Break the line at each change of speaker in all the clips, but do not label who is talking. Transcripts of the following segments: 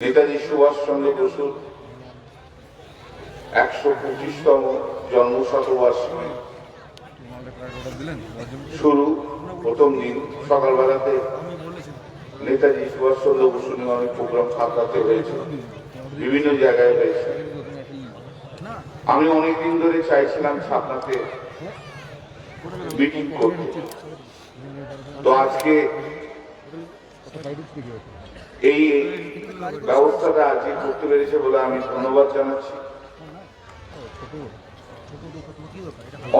নেতাজি সুভাষচন্দ্র বসুর ১২৫তম জন্মশতবার্ষিকী শুরু। প্রথম দিন সকালবেলাতে নেতাজি সুভাষচন্দ্র বসু নিয়ে অনেক প্রোগ্রাম ছাত্রাতে হয়েছে, বিভিন্ন জায়গায় হয়েছে। আমি অনেকদিন ধরে চাইছিলাম ছাত্রাতে মিটিং করতে, তো আজকে এই ব্যবস্থাটা আজকে করতে পেরেছে বলে আমি ধন্যবাদ জানাচ্ছি।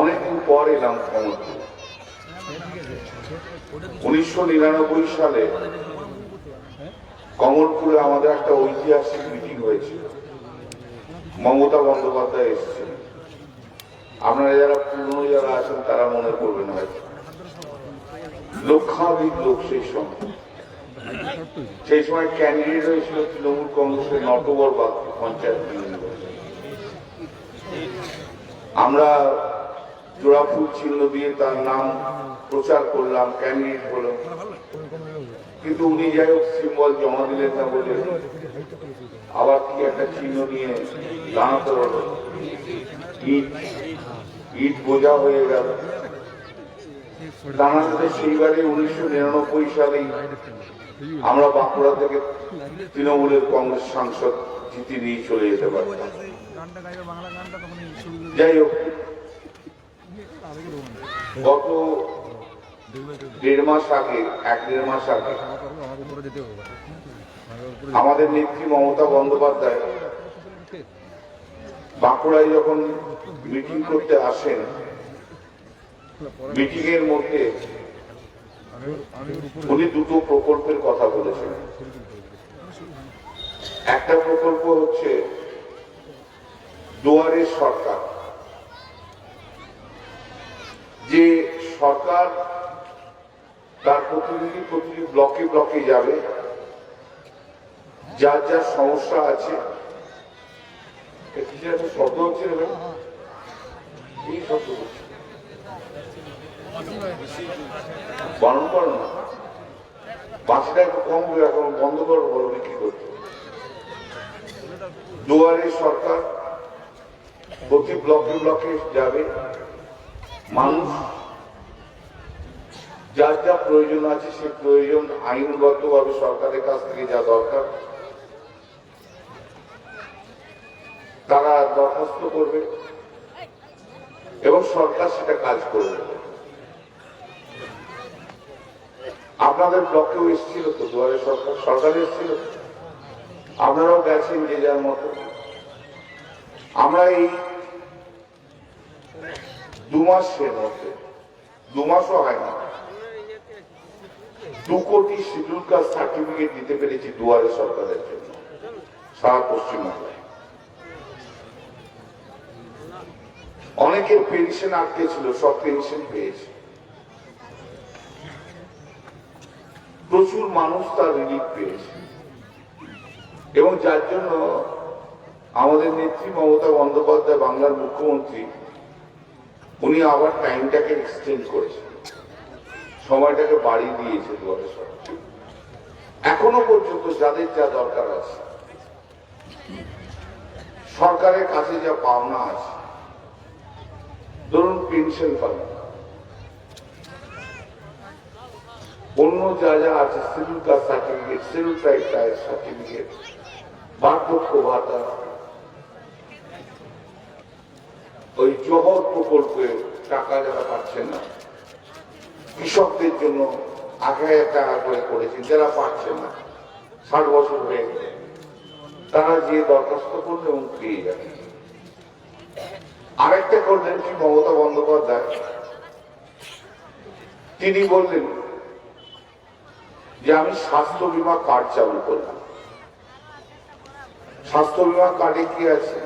অনেকদিন পর এলাম কমলপুর। ১৯৯৯ সালে কমলপুরে আমাদের একটা ঐতিহাসিক মিটিং হয়েছিল, মমতা বন্দ্যোপাধ্যায় এসেছে। আপনারা যারা পুরনো যারা আছেন তারা মনে করবেন হয়তো, লক্ষাধিক লোক সেই সময় ক্যান্ডিডেট হয়েছিল তৃণমূল কংগ্রেসের নটবর পঞ্চায়েত। আমরা জোড়া ফুল চিহ্ন দিয়ে তার নাম প্রচার করলাম, ক্যান্ডিডেট হলো, কিন্তু উনি যাই হোক সিম্বল জমা দিলেন না বলে আবার কি একটা চিহ্ন নিয়ে দাঁড়াতে হলো। ইট বোঝা হয়ে গেল। দাঁড়াতে সেইবারে ১৯৯৯ সালেই আমরা বাঁকুড়া থেকে তৃণমূলের কংগ্রেস সাংসদ জিতে নিয়ে চলে যেতে পারি। যাই হোক, গত দেড় মাস আগে আমাদের নেত্রী মমতা বন্দ্যোপাধ্যায় বাঁকুড়ায় যখন মিটিং করতে আসেন, মিটিং এর মধ্যে উনি দুটো প্রকল্পের কথা বলেছেন। একটা প্রকল্প হচ্ছে দুয়ারে সরকার, যে সরকার তার প্রতিনিধি প্রতিটি ব্লকে ব্লকে যাবে, যার যার সমস্যা আছে। শব্দ হচ্ছে এই শব্দ হচ্ছে বারণ করো না, বাঁচিটা একটু কম করে এখন বন্ধ করো, বলো বিক্রি করতে। দুয়ারে সরকার প্রতি ব্লকে ব্লকে যাবে, মানুষ যার যা প্রয়োজন আছে সে প্রয়োজন আইনগত ভাবে সরকারের কাছ থেকে যা দরকার তারা দরখাস্ত করবে এবং সরকার সেটা কাজ করবে। আপনাদের ব্লকেও এসেছিল তো দুয়ারে সরকার, সরকার এসেছিল, আপনারাও গেছেন যে যার মতো। আমরা এই 2 মাসের মধ্যে, 2 মাসও হয় না, 2 কোটি শিডিউল কাস্ট সার্টিফিকেট দিতে পেরেছি দুয়ারে সরকারের জন্য সারা পশ্চিমবাংলায়। অনেকের পেনশন আটকে ছিল, সব পেনশন পেয়েছে। প্রচুর মানুষ তার রিলিফ পেয়েছে এবং যার জন্য আমাদের নেত্রী মমতা বন্দ্যোপাধ্যায়, বাংলার মুখ্যমন্ত্রী, উনি আবার টাইমটাকে এক্সটেন্ড করেছে, সময়টাকে বাড়িয়ে দিয়েছে দুয়ারে সরকার। এখনো পর্যন্ত যাদের যা দরকার আছে, সরকারের কাছে যা পাওনা আছে, ধরুন পেনশন পাবে, অন্য যা যা আছে, schedule caste certificate, schedule tribe certificate, বার্ধক্য ভাতা, ওই জোহর প্রকল্পে টাকা যারা পাচ্ছেন না, কৃষকদের জন্য ৮,০০০ টাকা করে করেছেন, যারা পাচ্ছেন না ৬০ বছর হয়ে গেছে, তারা যে দরখাস্ত করবে এবং পেয়ে যাবে। আরেকটা করলেন কি মমতা বন্দ্যোপাধ্যায়, তিনি বললেন যে আমি স্বাস্থ্য বীমা কার্ড চালু করলাম। স্বাস্থ্য বীমা কার্ডে কি আছে?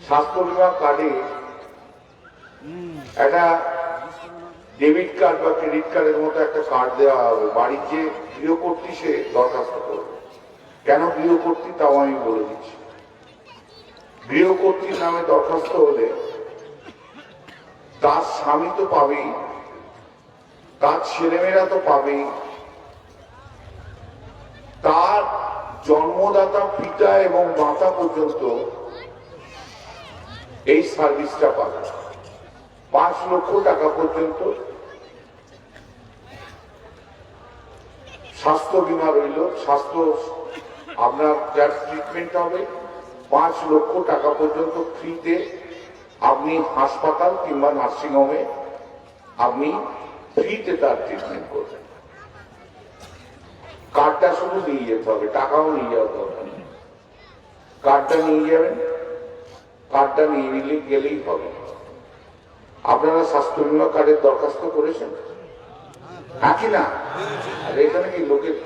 স্বাস্থ্য বীমা কার্ডে একটা ডেবিট কার্ড বা ক্রেডিট কার্ডের মতো একটা কার্ড দেওয়া হবে। বাড়ির যে গৃহকর্ত্রী সে দরখাস্ত করবে। কেন গৃহকর্ত্রী তাও আমি বলে দিচ্ছি। গৃহকর্ত্রীর নামে দরখাস্ত হলে তার স্বামী তো পাবেই, তার ছেলেমেয়েরা তো পাবেই, তার জন্মদাতা পিতা এবং মাতা পর্যন্ত এই সার্ভিসটা পাবে। 5 লক্ষ টাকা পর্যন্ত স্বাস্থ্য বীমা রইল, স্বাস্থ্য আপনার যার ট্রিটমেন্ট হবে 5 লক্ষ টাকা পর্যন্ত ফ্রিতে আপনি হাসপাতাল কিংবা নার্সিংহোমে আপনি ফ্রিতে তার ট্রিটমেন্ট করবেন। কার্ডটা শুধু নিয়ে যেতে হবে, টাকাও নিয়ে যাওয়া দরকার নেই। কার্ডটা নিয়ে যাবেন, কার্ডটা নিয়ে নিলে গেলেই হবে। আপনারা স্বাস্থ্য বীমা কার্ডের দরখাস্ত করেছেন নাকি না? আর এখানে কি লোকের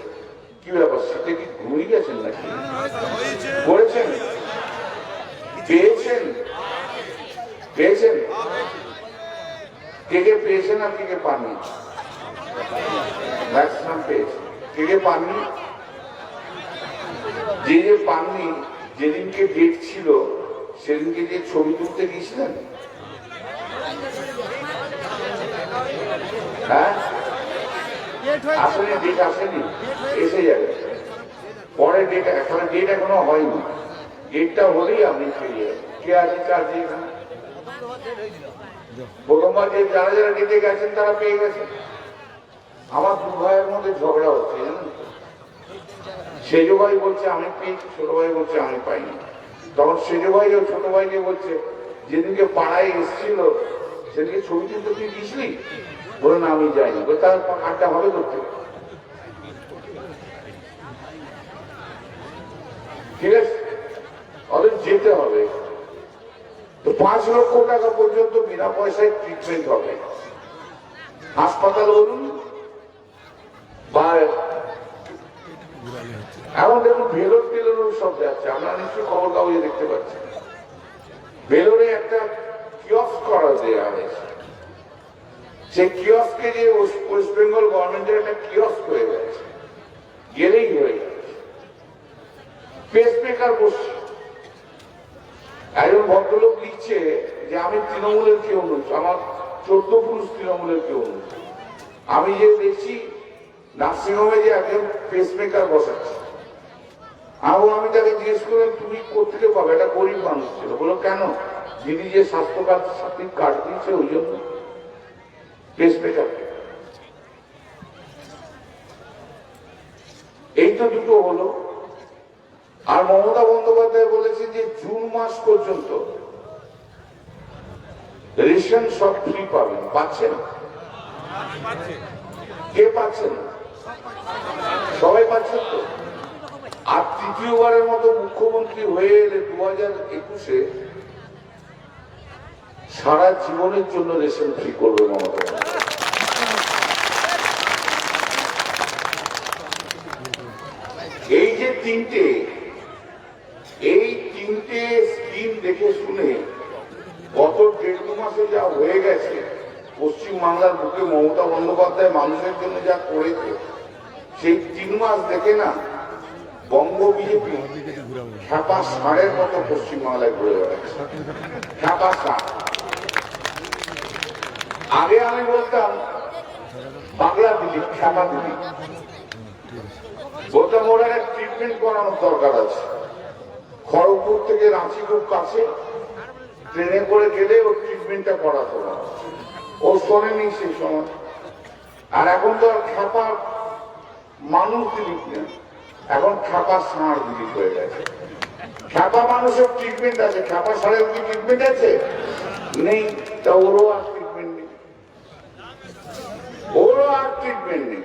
কি ব্যাপার, সেটা কি ঘুমিয়ে গেছেন নাকি? করেছেন? পেয়েছেন? পেয়েছেন? কে কে পেয়েছেন আর কে কে পাননি? ম্যাক্সিমাম পেয়েছেন। কে কে পাননি? যে যে পাননি, যেদিনকে ডেট ছিল সেদিনকে যে ছবি তুলতে গিয়েছিলেন, হ্যাঁ আসলে ডেট আসেনি, এসে যাবে পরে। ডেট এখন ডেট এখনো হয়নি, ডেটটা হলেই আপনি পেয়ে যাবেন। কে আছে চার্জে এখানে? প্রথমবার যে যারা যারা ডেটে গেছেন তারা পেয়ে গেছেন। আমার 2 ভাইয়ের মধ্যে ঝগড়া হচ্ছে জানেন তো। সেজ ভাই বলছে আমি পেয়েছি, ছোট ভাই বলছে আমি পাইনি। তখন সেজ ভাই ও ছোট ভাইকে বলছে যেদিনকে পাড়ায় এসেছিল সেদিকে ছবি তুলতে তুই গিয়েছিলি? বলে না আমি যাইনি। বলে তার কার্ডটা হবে করতে, ঠিক আছে? ওদের যেতে হবে। তো 5 লক্ষ টাকা পর্যন্ত বিনা পয়সায় ট্রিটমেন্ট হবে। হাসপাতাল বলুন বা এখন দেখুন ভেলোর টেলোরও সব যাচ্ছে, আপনারা নিশ্চয়ই খবর কাগজে দেখতে পাচ্ছেন। ভেলোরে একটা কিয়স্ক করা দেওয়া হয়েছে, সেই কিয়স্কে যে ওয়েস্ট বেঙ্গল গভর্নমেন্টের একটা কিয়স্ক হয়ে গেছে, গেলেই হয়ে গেছে। পেসমেকার বসছে, একজন ভদ্রলোক লিখছে যে আমি তৃণমূলের কেউ নই, আমার 14 পুরুষ তৃণমূলের কেউ নই। আমি যে দেখছি নার্সিংহোমে যে একজন পেসমেকার বসাচ্ছে, আমি তাকে জিজ্ঞেস করলাম তুমি কোথেকে পাবে? একটা গরিব মানুষ ছিল। বলো কেন? যিনি যে স্বাস্থ্য সাথী কার্ড দিয়েছে ওই জন্য পেসমেকার। এই তো দুটো হলো। আর মমতা বন্দ্যোপাধ্যায় বলেছে যে জুন মাস পর্যন্ত রেশন সব ফ্রি পাবেন। পাচ্ছেন? কে পাচ্ছেন? সবাই পাচ্ছেন তো? আর তৃতীয়বারের মতো মুখ্যমন্ত্রী হয়ে এলে 2021-এ সারা জীবনের জন্য রেশন ফ্রি করবে মমতা। এই যে তিনটে স্কিম দেখে শুনে গত 1.5-2 মাসে যা হয়ে গেছে পশ্চিমবাংলার বুকে মমতা বন্দ্যোপাধ্যায় মানুষের জন্য যা করেছে, সেই 3 মাস দেখে না বঙ্গ বিজেপি খ্যাপা ষাঁড়ের মতো পশ্চিমবাংলায় ঘুরে বেড়াচ্ছে। খ্যাপা ষাঁড়। আগে আমি বলতাম বাংলা দিদি, খ্যাপা দিদি বলতাম ওর একটা ট্রিটমেন্ট করানোর দরকার আছে। খড়গপুর থেকে রাঁচি খুব কাছে, ট্রেনে করে গেলে ওর ট্রিটমেন্টটা করাতো না। ও শোনেনি সেই সময়। আর এখন তো আর খ্যাপা মানুষ দিদিক নেই, এখন খ্যাপা ষাঁড় দিদিক হয়ে গেছে। খ্যাপা মানুষের ট্রিটমেন্ট আছে, খ্যাপা ষাঁড়ের কি ট্রিটমেন্ট আছে? নেই। তা ওরও আর ট্রিটমেন্ট নেই, ওরও আর ট্রিটমেন্ট নেই।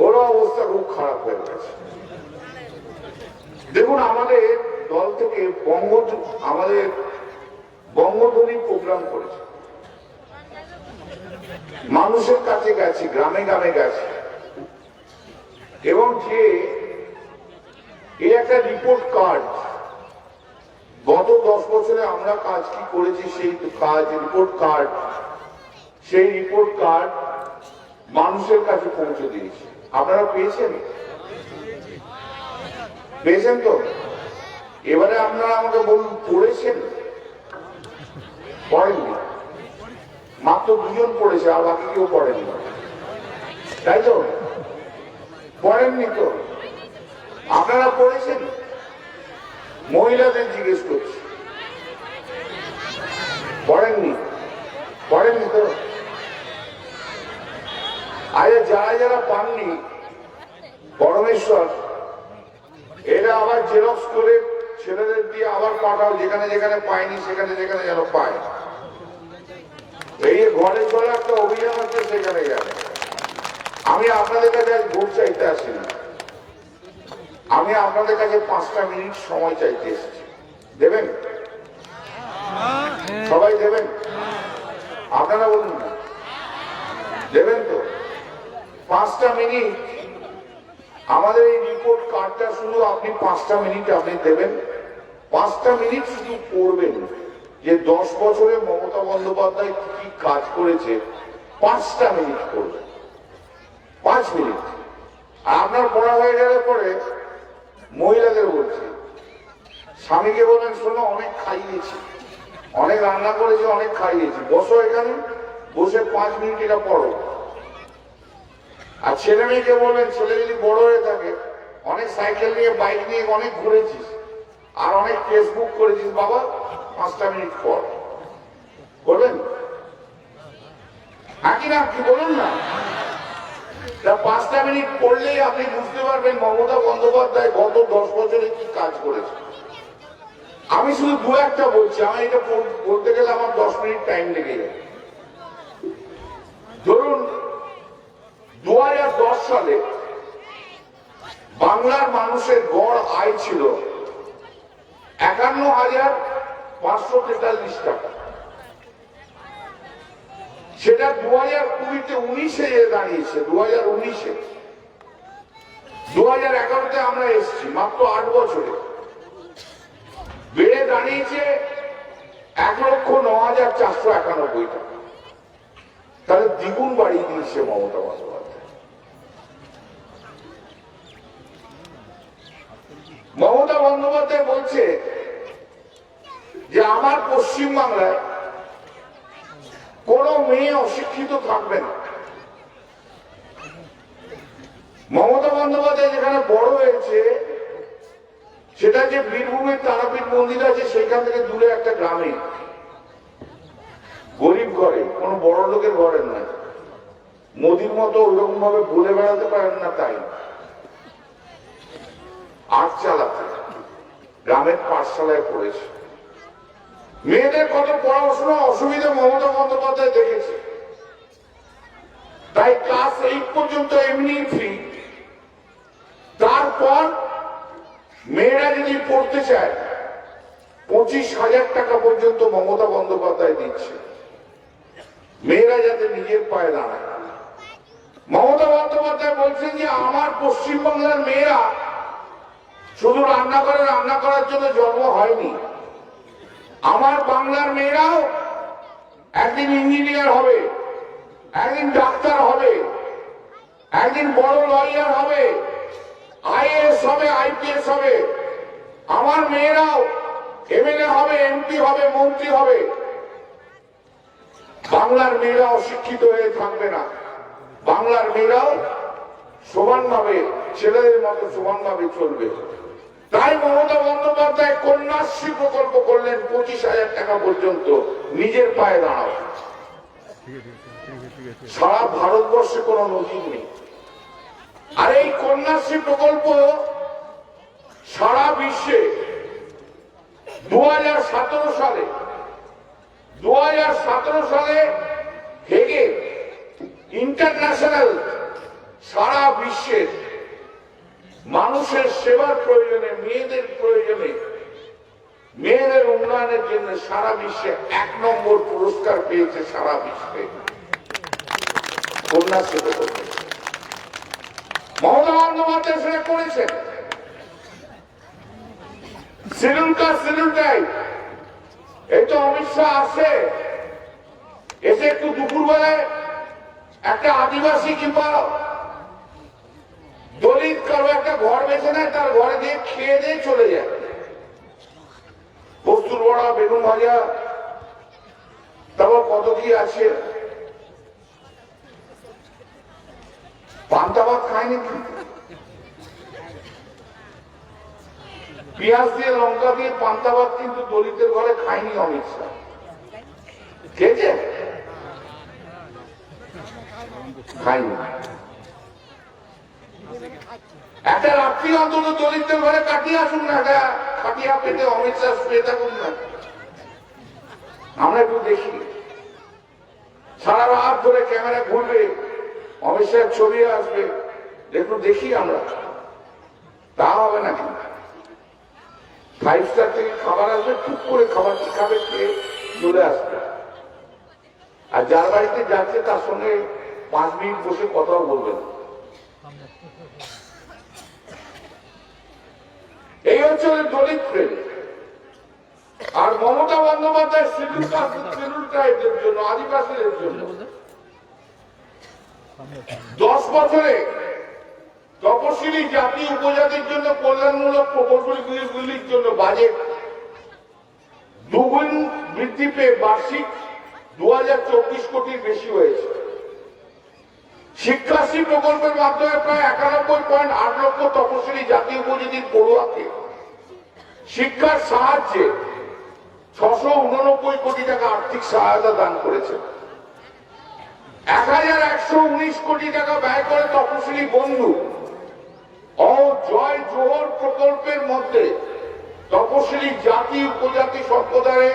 ওরও অবস্থা খুব খারাপ হয়ে গেছে। দেখুন আমাদের দল থেকে আমাদের বঙ্গধ্বনি প্রোগ্রাম করেছে, মানুষের কাছে গেছে, গ্রামে গ্রামে গেছে, এবং যে এই একটা রিপোর্ট কার্ড গত 10 বছরে আমরা কাজ কি করেছি সেই কাজ রিপোর্ট কার্ড, সেই রিপোর্ট কার্ড মানুষের কাছে পৌঁছে দিয়েছে। আপনারা পেয়েছেন? পেয়েছেন তো? এবারে আপনারা আমাকে বলুন পড়েছেন? পড়েননি? মাত্র 2 জন পড়েছে, আর বাকি কেউ পড়েনি, তাই তো? পড়েননি তো? আপনারা পড়েছেন? মহিলাদের জিজ্ঞেস করছি, পড়েননি? পড়েননি তো? আরে যারা যারা পাননি, পরমেশ্বর এরা আবার জেরক্স করে ছেলেদের দিয়ে আবার পাঠাও, যেখানে যেখানে পায়নি সেখানে যেখানে যেন পায়। এই ঘরে চলে একটা অভিযান হচ্ছে, সেখানে গেলে। আমি আপনাদের কাছে আজ ভোট চাইতে আসি না, আমি আপনাদের কাছে 5টা মিনিট সময় চাইতে এসেছি। দেবেন? সবাই দেবেন? আপনারা বলুন না, দেবেন তো? 5টা মিনিট আমাদের এই রিপোর্ট কার্ডটা শুধু আপনি 5টা মিনিট আপনি দেবেন। 5টা মিনিট শুধু পড়বেন যে 10 বছরে মমতা বন্দ্যোপাধ্যায় কি কি কাজ করেছে। 5টা মিনিট করবেন, 5 মিনিট। আর আপনার পড়া হয়ে গেলে পরে মহিলাদের বলছি, স্বামীকে বলেন, শোনো অনেক খাইয়েছি, অনেক রান্না করেছি, অনেক খাইয়েছি, বসো এখানে, বসে 5 মিনিট এটা পড়ো। আর ছেলে মেয়েকে বলবেন, ছেলে যদি বড় হয়ে থাকে, অনেক সাইকেল নিয়ে বাইক নিয়ে অনেক ঘুরেছিস আর অনেক ফেসবুক করেছিস, বাবা 5টা মিনিট পর করবেন। আগে না কি বলুন না, 5টা মিনিট পড়লেই আপনি বুঝতে পারবেন মমতা বন্দ্যোপাধ্যায় গত 10 বছরে কি কাজ করেছে। আমি শুধু 2-1টা বলছি, আমি এটা বলতে গেলে আমার 10 মিনিট টাইম লেগে যাবে। ধরুন 2010 সালে বাংলার মানুষের গড় আয় ছিল 51,543 টাকা। সেটা 2020-তে 19-এ দাঁড়িয়েছে, 2019-এ। 2011-তে আমরা এসেছি, মাত্র 8 বছরে বেড়ে দাঁড়িয়েছে 1,09,491 টাকা। তাহলে দ্বিগুণ বাড়িয়ে দিয়েছে মমতা বন্দ্যোপাধ্যায়। মমতা বন্দ্যোপাধ্যায় বলছে যে আমার পশ্চিম বাংলায় কোন মেয়ে অশিক্ষিত থাকবে না। মমতা বন্দ্যোপাধ্যায় যেখানে বড় হয়েছে সেটা যে বীরভূমের তারাপীঠ মন্দির আছে, সেখান থেকে দূরে একটা গ্রামে, গরিব ঘরে, কোন বড় লোকের ঘরে নয়। মোদির মতো ওইরকম ভাবে বলে বেড়াতে পারেন না, তাই আট চালাতে গ্রামের পাঠশালায় পড়েছে। মেয়েদের কত পড়াশোনা অসুবিধা মমতা বন্দ্যোপাধ্যায় দেখেছে, তাই ক্লাস 8 পর্যন্ত এমনি ফ্রি। তারপর মেয়েরা যদি পড়তে চায় 25,000 টাকা পর্যন্ত মমতা বন্দ্যোপাধ্যায় দিচ্ছে, মেয়েরা যাতে নিজের পায়ে দাঁড়ায়। মমতা বন্দ্যোপাধ্যায় বলছেন যে আমার পশ্চিমবাংলার মেয়েরা শুধু রান্না করার জন্য জন্ম হয়নি, আমার বাংলার মেয়েরাও একদিন ইঞ্জিনিয়ার হবে, একদিন ডাক্তার হবে, একদিন বড় লয়ার হবে, আইএএস হবে, আইপিএস হবে। আমার মেয়েরাও এমএলএ হবে, এমপি হবে, মন্ত্রী হবে। বাংলার মেয়েরা অশিক্ষিত হয়ে থাকবে না, বাংলার মেয়েরাও সমানভাবে ছেলেদের মতো সমানভাবে চলবে। তাই মমতা বন্দ্যোপাধ্যায় কন্যাশ্রী প্রকল্প করলেন, 25,000 টাকা পর্যন্ত নিজের পায়ে দাঁড়াও। সারা ভারতবর্ষে কোন নজির নেই। আর এই কন্যাশ্রী প্রকল্প সারা বিশ্বে 2017 সালে হেগে ইন্টারন্যাশনাল সারা বিশ্বের মানুষের সেবার প্রয়োজনে, মেয়েদের প্রয়োজনে, মেয়েদের উন্নয়নের জন্য সারা বিশ্বে 1 নম্বর পুরস্কার পেয়েছে। সারা বিশ্বে কন্যাশ্রী প্রকল্প মমতা বন্দ্যোপাধ্যায় সেটা করেছেন। শিডিউল কাস্ট, শিডিউল ট্রাইব, এই তো অমিত শাহ আসে, এসে একটু দুপুরবেলায় একটা আদিবাসী কিংবা দলিত কারো একটা ঘর বেছে নেয়, তার ঘরে দিয়ে খেয়ে দিয়ে চলে যায়। কস্তুর বড়া, বেগুন ভাজা, তারপর কত কি আছে, পান্তা ভাত খায়নি। পেঁয়াজ দিয়ে লঙ্কা দিয়ে পান্তা ভাত কিন্তু দলিতের ঘরে খায়নি অমিত শাহ, খেয়েছে? খায়নি। একটা রাত্রি অন্তত দলিতদের ঘরে কাটিয়ে আসুন না, একটা কাটিয়া পেটে অমিত শাহ শুয়ে থাকুন না, আমরা একটু দেখি। সারা রাত ধরে ক্যামেরা ঘুরবে, অমিত শাহের ছবি আসবে, একটু দেখি আমরা। তা হবে নাকি? 5 স্টার থেকে খাবার আসবে, টুক করে খাবারটি খাবে, খেয়ে চলে আসবে। আর যার বাড়িতে যাচ্ছে তার সঙ্গে 5 মিনিট বসে কথাও বলবে না। এই হচ্ছে দলিত প্রেম। আর মমতা বন্দ্যোপাধ্যায় শিডিউল ট্রাইবদের জন্য, আদিবাসীদের জন্য 10 বছরে তপশিলি জাতি উপজাতির জন্য কল্যাণমূলক প্রকল্পগুলির জন্য বাজেট দুগুণ বৃদ্ধি পেয়ে বার্ষিক 2024 কোটির বেশি হয়েছে। শিক্ষাশ্রী প্রকল্পের মাধ্যমে প্রায় 91.8 লক্ষ তপশিলি জাতি উপজাতির পড়ুয়াকে শিক্ষার সাহায্যে 689 কোটি টাকা আর্থিক সহায়তা দান করেছে। 1119 কোটি টাকা ব্যয় করে তপশিলি বন্ধু ও জয় জোহর প্রকল্পের মধ্যে তপশিলি জাতি উপজাতি সম্প্রদায়ে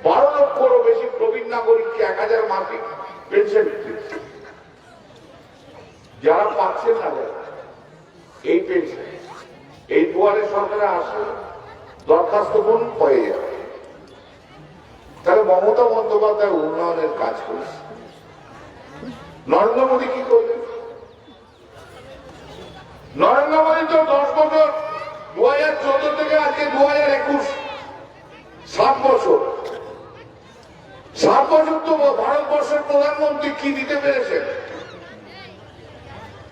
12 লক্ষেরও বেশি প্রবীণ নাগরিককে 1000 মাসিক পেনশন দিচ্ছে। যারা পাচ্ছেন না এই পেনশন, এই দুয়ারে সরকারে আসে, দরখাস্ত করুন, হয়ে যাবে। তাহলে মমতা বন্দ্যোপাধ্যায় উন্নয়নের কাজ করেছে। নরেন্দ্র মোদী কি করলেন? নরেন্দ্র মোদী তো 10 বছর, 2014 থেকে আজকে 2021, 7 বছর। 7 বছর তো ভারতবর্ষের প্রধানমন্ত্রী কি দিতে পেরেছেন?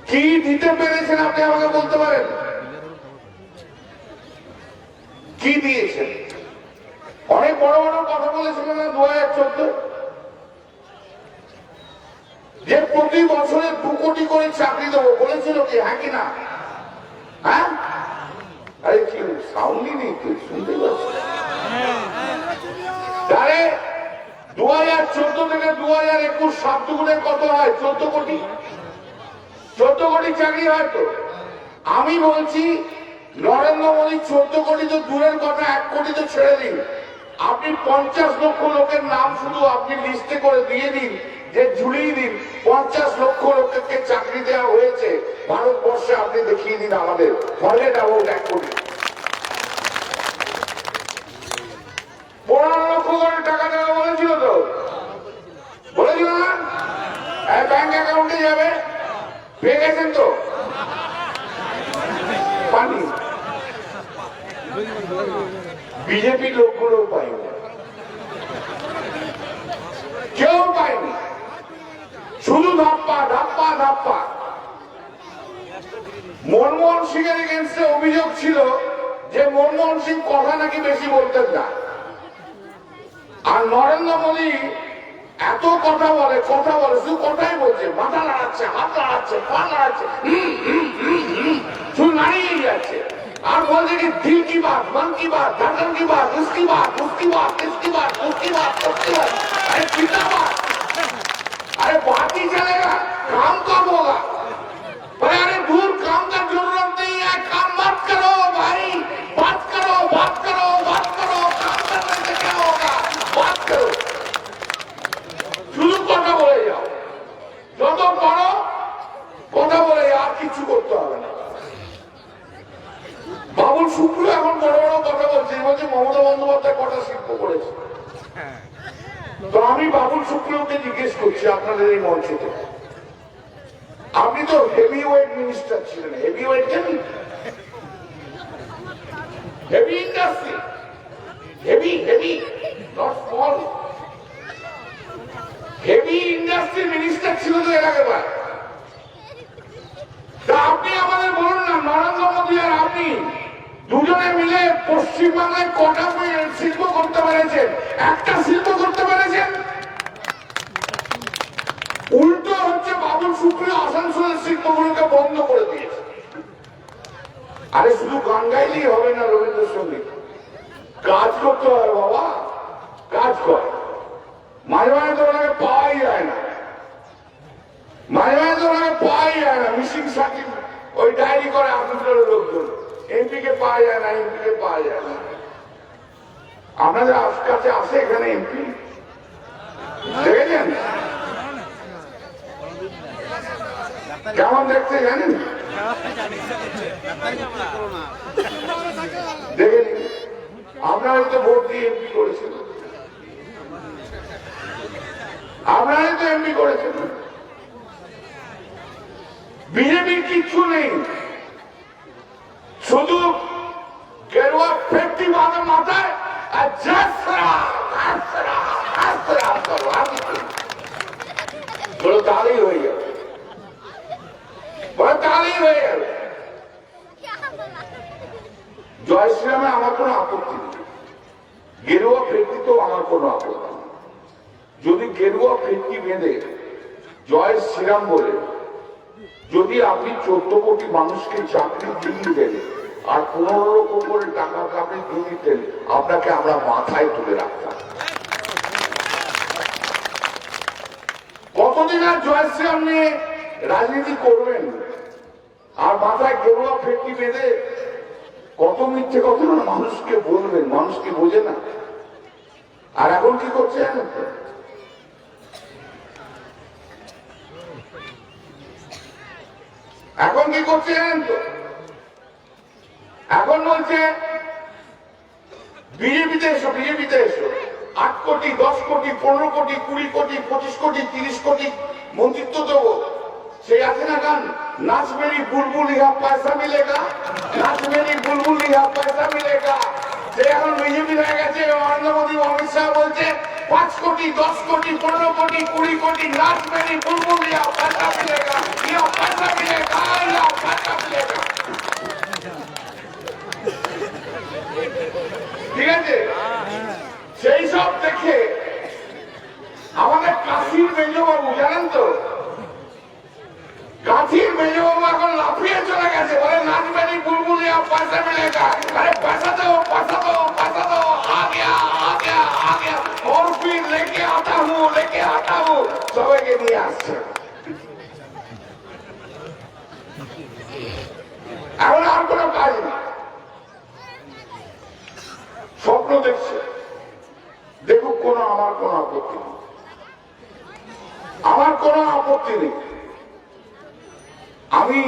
কি দিতে পেরেছেন আপনি আমাকে বলতে পারেন? কি দিয়েছেন? অনেক বড় বড় কথা বলেছিলেন না 2014, যে প্রতি বছরে 2 কোটি করে চাকরি দেবো, বলেছিল কি? হ্যাঁ কি না? হ্যাঁ, আরে কি সাউন্ডই নেই, তুই শুনতে পাচ্ছি? তাহলে 2014 থেকে 2021 7 দুগুণে কত হয়? 14 কোটি। 14 কোটি চাকরি হয়। তো আমি বলছি নরেন্দ্র মোদী 14 কোটি তো দূরের কথা, 1 কোটি তো ছেড়ে দিন, আপনি 50 লক্ষ লোকের নাম শুধু আপনি লিস্টে করে দিয়ে দিন, যে ঝুলিয়ে দিন 50 লক্ষ লোককে চাকরি দেওয়া হয়েছে ভারতবর্ষে, আপনি দেখিয়ে দিন আমাদের, ফরগেট অ্যাবাউট 1 কোটি। 15 লক্ষ করে টাকা দেওয়া বলেছিল তো, বলেছিল না? ব্যাংক অ্যাকাউন্টে যাবে, পেয়ে গেছেন তো? পানি বিজেপি লোকগুলো পায়নি, কেউ পায়নি, শুধু ধাপ্পা ধাপ্পা ধাপ্পা। মনমোহন সিং এর এগেন্স্টে অভিযোগ ছিল যে মনমোহন সিং কথা নাকি বেশি বলতেন না, আর নরেন্দ্র মোদী এত কথা বলে শুধু কথাই বলছে, মাথা নাড়াচ্ছে, হাত নাড়াচ্ছে, পা নাড়াচ্ছে, শুধু নাড়িয়ে যাচ্ছে, আর বলছে কি দিল কি বাত, মন কি বাত, ধড়কন কি বাত, उसकी बात, उसकी बात, इसकी बात, उसकी बात, उसकी बात। अरे कितना बात? अरे बात ही चलेगा, काम कब होगा? अरे दूर, काम का जरूरत नहीं है, काम मत करो भाई, बात करो, बात करो, बात करो, काम करने से क्या होगा? बात करो, শুধু কথা বলে যাও, যত পারো কথা বলে আর কিছু করতে হবে না। বাবুল শুক্র এখন বড় বড় কথা বলছে, বলছে মমতা বন্দ্যোপাধ্যায় কটা শিল্প করেছে। তো আমি বাবুল শুক্রকে জিজ্ঞেস করছি আপনাদের এই মঞ্চ থেকে, আপনি তো হেভি ওয়েট মিনিস্টার ছিলেন, হেভি ওয়েট জানেন? Heavy industry, heavy heavy, not small, heavy industry minister ছিল তো এর আগে বার। তা আপনি আমাদের বলুন না, নরেন্দ্র মোদী আর আপনি দুজনে মিলে পশ্চিমবাংলায় কটা শিল্প করতে পেরেছেন? একটা শিল্প করতে পেরেছেন? উল্টো হচ্ছে বাবুল সুপ্রিয় আসানসোলের শিল্পগুলোকে বন্ধ করে দিয়েছে। আরে শুধু গান গাইলেই হবে না, রবীন্দ্রসঙ্গীত কাজ করতে হয় বাবা, কাজ কর। মাঝে মাঝে তো ওনাকে পাওয়াই যায় না, মাঝে মাঝে তো ওনাকে পাওয়াই যায় না। মিসিং সার্টিফিকেট ওই ডায়েরি করে আপনাদের লোকজন, এমপি কে পাওয়া যায় না, এমপি কে পাওয়া যায় না। আপনাদের কাছে আসে এখানে এমপি দেখেছেন কেমন দেখতে জানেন? দেখেন আপনারাই তো ভোট দিয়ে এমপি করেছেন, আপনারাই তো এমপি করেছেন। বিজেপির কিচ্ছু নেই, শুধু গেরুয়া ফেটটি বাঁধা মাথায় আর বড় তাহলেই হয়ে যাবে, বড় তাহলেই হয়ে যাবে। জয় শ্রীরামে আমার কোনো আপত্তি নেই, গেরুয়া ফেটটিতেও আমার কোনো আপত্তি নেই। যদি গেরুয়া ফেটটি বেঁধে জয় শ্রীরাম বলে যদি আপনি 14 কোটি মানুষকে চাকরি দিয়ে দেন আর 15 লক্ষ করে টাকা আপনি দিয়ে দিতেন, আপনাকে আমরা মাথায় তুলে রাখতাম। কতদিন আর জয় শ্রীরাম নিয়ে রাজনীতি করবেন আর মাথায় গেরুয়া ফেটটি বেঁধে কত মিথ্যে কথা মানুষকে বলবেন? মানুষ কি বোঝে না? আর এখন কি করছে জানেন তো? এখন কি করছে জানেন তো? এখন বলছে বিজেপিতে এসো, বিজেপিতে এসো, 8 কোটি 10 কোটি 15 কোটি 20 কোটি 25 কোটি 30 কোটি মন্ত্রিত্ব দেবো। সেই আছে না গান, নাচ মেরি বুলবুল ইহা পয়সা মিলেগা, নাচ মেরি বুলবুল ইহা পয়সা মিলেগা। সে এখন বিজেপি হয়ে গেছে। নরেন্দ্র মোদী অমিত শাহ বলছে 5 কোটি 10 কোটি 15 কোটি 20 কোটি নাচ মেরি বুলবুল ইহা পয়সা মিলেগা, ইহা পয়সা মিলেগা, ইহা পয়সা মিলেগা। ঠিক আছে, সেই সব দেখে আমাদের কাশীর মেজবাবু জানেন তো, কাশীর মেজবাবু এখন লাফিয়ে চলে গেছে, বলে নাচ মেরি বুলবুল ইহা পয়সা মিলেগা। আরে পয়সা দো, পয়সা দো, পয়সা দো, आ गया आ गया आ गया और फिर लेके आता हूँ সবাইকে নিয়ে আসছে। এখন আর কোনো কাজ নেই, স্বপ্ন দেখছে, দেখুক, আমার কোনো আপত্তি নেই, আমার কোনো আপত্তি নেই। আমি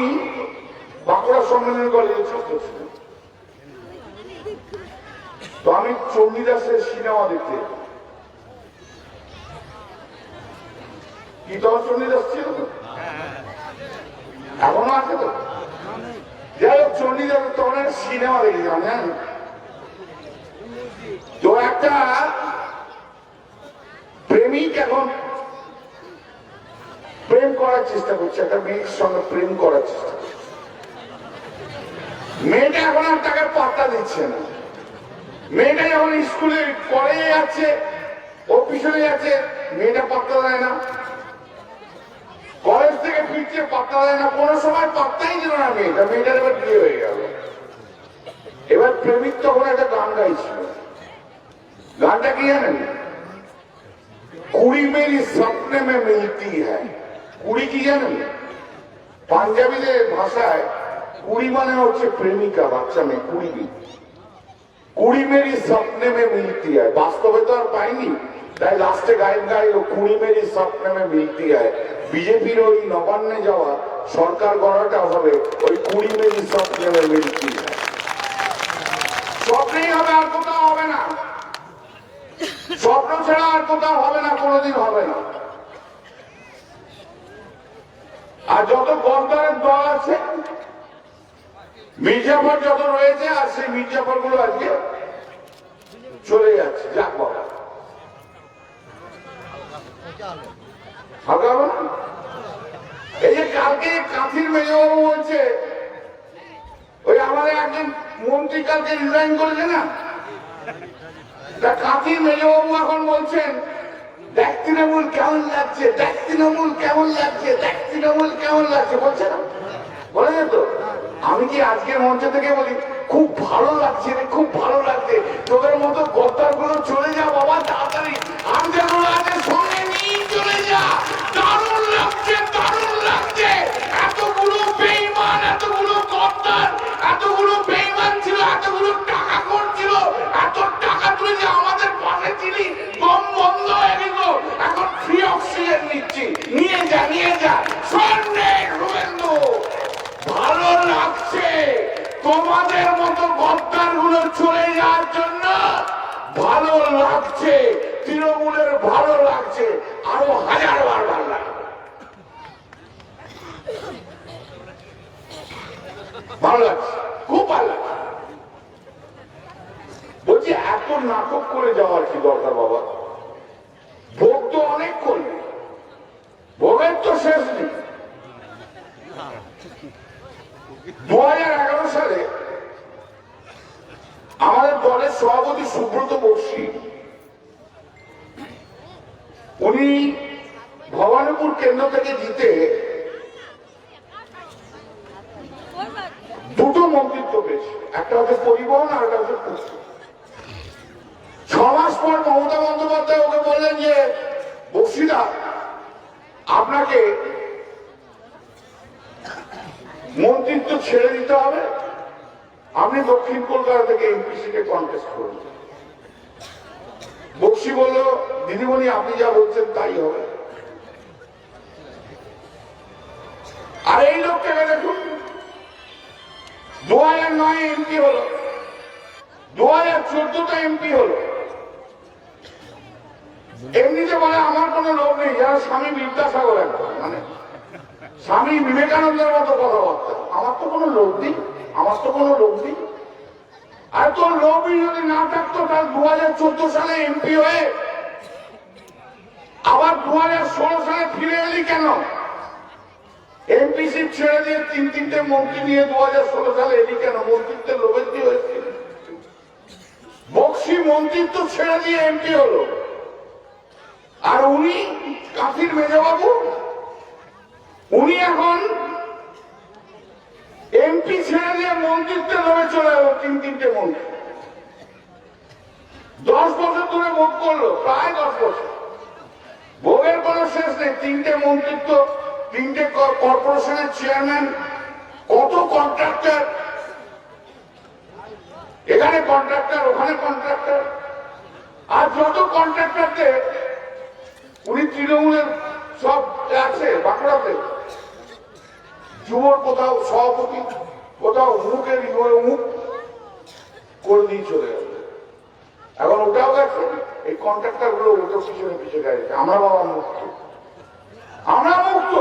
বাঁকুড়া সম্মেলনের কলেজে ছাত্র ছিলাম, তো আমি চণ্ডীদাসের সিনেমা দেখতে, কি তখন চণ্ডীদাস ছিল তো, এখনো আছে তো, যাই হোক চণ্ডীদাসের তখন সিনেমা দেখেছিলাম জানেন তো। একটা প্রেমিক এখন প্রেম করার চেষ্টা করছে, একটা মেয়ের সঙ্গে প্রেম করার চেষ্টা করছে। মেয়েটা এখন আর তাকে পাত্তা দিচ্ছে না। মেয়েটা যখন স্কুলে কলেজে যাচ্ছে, ও পিছনে যাচ্ছে, মেয়েটা পাত্তা দেয় না। কলেজ থেকে ফিরছে, পাত্তা দেয় না। কোনো সময় পাত্তাই দিল না মেয়েটা। মেয়েটার এবার বিয়ে হয়ে গেল। এবার প্রেমিক তখন একটা গান গাইছিল। গানটা কি জানেন? কুড়ি মেরি স্বপ্নে মে মিলতি হ্যায়। কুড়ি কি জানেন? পাঞ্জাবিদের ভাষায় কুড়ি মানে হচ্ছে প্রেমিকা, বাচ্চা মেয়ে, কুড়ি। কুড়ি মেরি স্বপ্নে মে মিলতি হয়, বাস্তবে তো আর পাইনি, তাই লাস্টে গাইড গাইল কুড়ি মেরি স্বপ্নে মে মিলতি হয়। বিজেপির ওই নবান্নে যাওয়া সরকার গড়াটা হবে ওই কুড়ি মেরি স্বপ্নে মে মিলতি হয়। স্বপ্নেই হবে, আর কোথাও হবে না। স্বপ্ন ছাড়া আর কোথাও হবে না, কোনোদিন হবে না। আর যত গদ্দারের দল আছে, মির্জাফর যত রয়েছে, আর সেই মির্জাফর গুলো আজকে চলে যাচ্ছে। যাক বাবা, হালকা হবে না। এই যে কালকে কাঁথির মেজবাবু বলছে, ওই আমাদের একজন মন্ত্রী কালকে রিজাইন করেছে না, তা কাঁথির মেজবাবু এখন বলছেন দেখ তৃণমূল কেমন লাগছে, দেখ তৃণমূল কেমন লাগছে, দেখ তৃণমূল কেমন লাগছে, বলছে না? বলে তো আমি কি আজকের মঞ্চ থেকে বলি খুব ভালো লাগছে রে, খুব ভালো লাগছে, তোদের মতো গদ্দার গুলো চলে যা বাবা তাড়াতাড়ি, আর যেগুলো আছে সঙ্গে নিয়ে চলে যা। দারুণ লাগছে, দারুণ লাগছে। এতগুলো বেঈমান, এতগুলো গদ্দার, এতগুলো বেঈমান ছিল, এতগুলো টাকা করছিল, এত টাকা তুলে যে আমাদের পাশে ছিলি, দম বন্ধ হয়ে গেল, এখন ফ্রি অক্সিজেন নিচ্ছি, নিয়ে যা, নিয়ে যা। সন্ধ্যে শুভেন্দু, ভালো লাগছে তোমাদের মতো গদ্দার গুলো চলে যাওয়ার জন্য, ভালো লাগছে, তৃণমূলের ভালো লাগছে, আরো হাজার বার ভালো লাগবে, ভালো লাগছে, খুব ভালো লাগছে। বলছি এত নাটক করে যাওয়ার কি দরকার বাবা? ভোগ তো অনেক করবে, ভোগের তো শেষ নেই। 2011 সালে আমাদের দলের সভাপতি সুব্রত বক্সী, উনি ভবানীপুর কেন্দ্র থেকে জিতে দুটো মন্ত্রিত্ব পেয়েছে, একটা হচ্ছে পরিবহন আর একটা হচ্ছে পূর্ত। 6 মাস পর মমতা বন্দ্যোপাধ্যায় ওকে বললেন যে বক্সীদা, আপনাকে মন্ত্রিত্ব ছেড়ে দিতে হবে, আপনি দক্ষিণ কলকাতা থেকে এমপি সিটে কন্টেস্ট করুন। বক্সী বলল দিদিমণি আপনি যা বলছেন তাই হবে। আর এই লোকটাকে দেখুন, 2009 এমপি হলো, 2014টা এমপি হলো। এমনিতে বলে আমার কোনো লোক নেই, যারা স্বামী বিদ্যাসাগর একদম, মানে স্বামী বিবেকানন্দের মতো কথাবার্তা, আমার তো কোনো লোক নেই, আমার তো কোনো লোক নেই। আর তোর লোকই যদি না থাকতো তাহলে 2014 সালে এমপি হয়ে আবার 2016 সালে ফিরে এলি কেন? এমপি সিট ছেড়ে দিয়ে 3-3টে মন্ত্রী নিয়ে 2016 সালে এলি কেন? মন্ত্রিত্বের লোভের দিয়ে হয়েছে। বক্সী মন্ত্রিত্ব ছেড়ে দিয়ে এমপি হলো, আর উনি কাঁথির মেজবাবু, উনি এখন এমপি ছেড়ে দিয়ে মন্ত্রিত্বের লোভে চলে গেল, 3-3টে মন্ত্রী। 10 বছর ধরে ভোগ করলো, প্রায় 10 বছর, ভোগের কোনো শেষ নেই। 3টে মন্ত্রিত্ব, 3টে কর্পোরেশনের চেয়ারম্যান, কত কন্ট্রাক্টর, এখানে কন্ট্রাক্টর, ওখানে কন্ট্রাক্টর, আর যত কন্ট্রাক্টরদের উনি তৃণমূলের সব আছে বাঁকুড়াতে, যুবর কোথাও সভাপতি, কোথাও মুখের মুখ করে দিয়ে চলে গেল। এখন ওটাও গেছে, এই কন্ট্রাক্টর গুলো ওটার পিছনে পিছনে গেছে। আমরা বাবা মুক্ত, আমরা মুক্ত,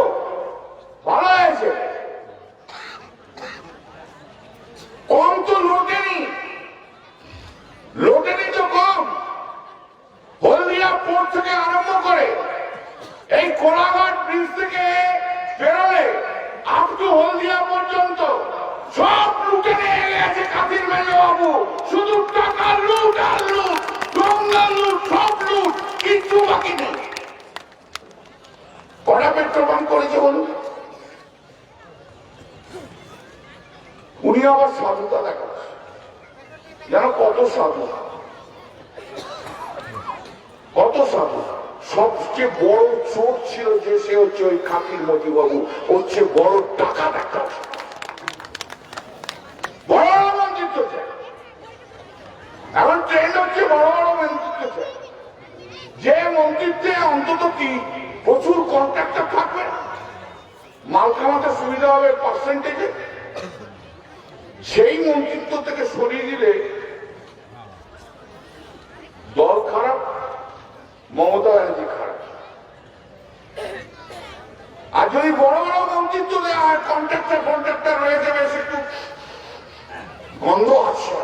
ভালো হয়েছে। কম তো লোটেনি, লোটেনি তো কম। হলদিয়া পোর্ট থেকে আরম্ভ করে এই কোলাঘাট ব্রিজ থেকে বেরোলে আপ টু হলদিয়া পর্যন্ত সব লুটে নিয়ে গেছে কাঁথির মেজবাবু। শুধু টাকা লুট আর লুট, গঙ্গা লুট, সব লুট, কিচ্ছু বাকি নেই। কটা পেট্রোল পাম্প করেছে বলুন? উনি আবার সাধুতা দেখাচ্ছে, যেন কত সাধু, কত সাধু। সবচেয়ে বড় চোর ছিল যে, সে হচ্ছে ওই কাঁথির মতিবাবু, হচ্ছে বড় টাকা দেখা, বড় বড় মন্ত্রিত্ব চাই। এখন ট্রেন্ড হচ্ছে বড় বড় মন্ত্রিত্ব চাই, যে মন্ত্রিত্বে অন্তত কি প্রচুর কন্ট্রাক্টর থাকবে, মাল কামাতে সুবিধা হবে পার্সেন্টেজে। সেই মন্ত্রিত্ব থেকে সরিয়ে দিলে দল খারাপ, মমতা ব্যানার্জি খারাপ। আর যদি বড় বড় মন্ত্রিত্ব দেওয়া হয়, কন্ট্রাক্টর রয়ে যাবে, একটু গন্ধ আসছে,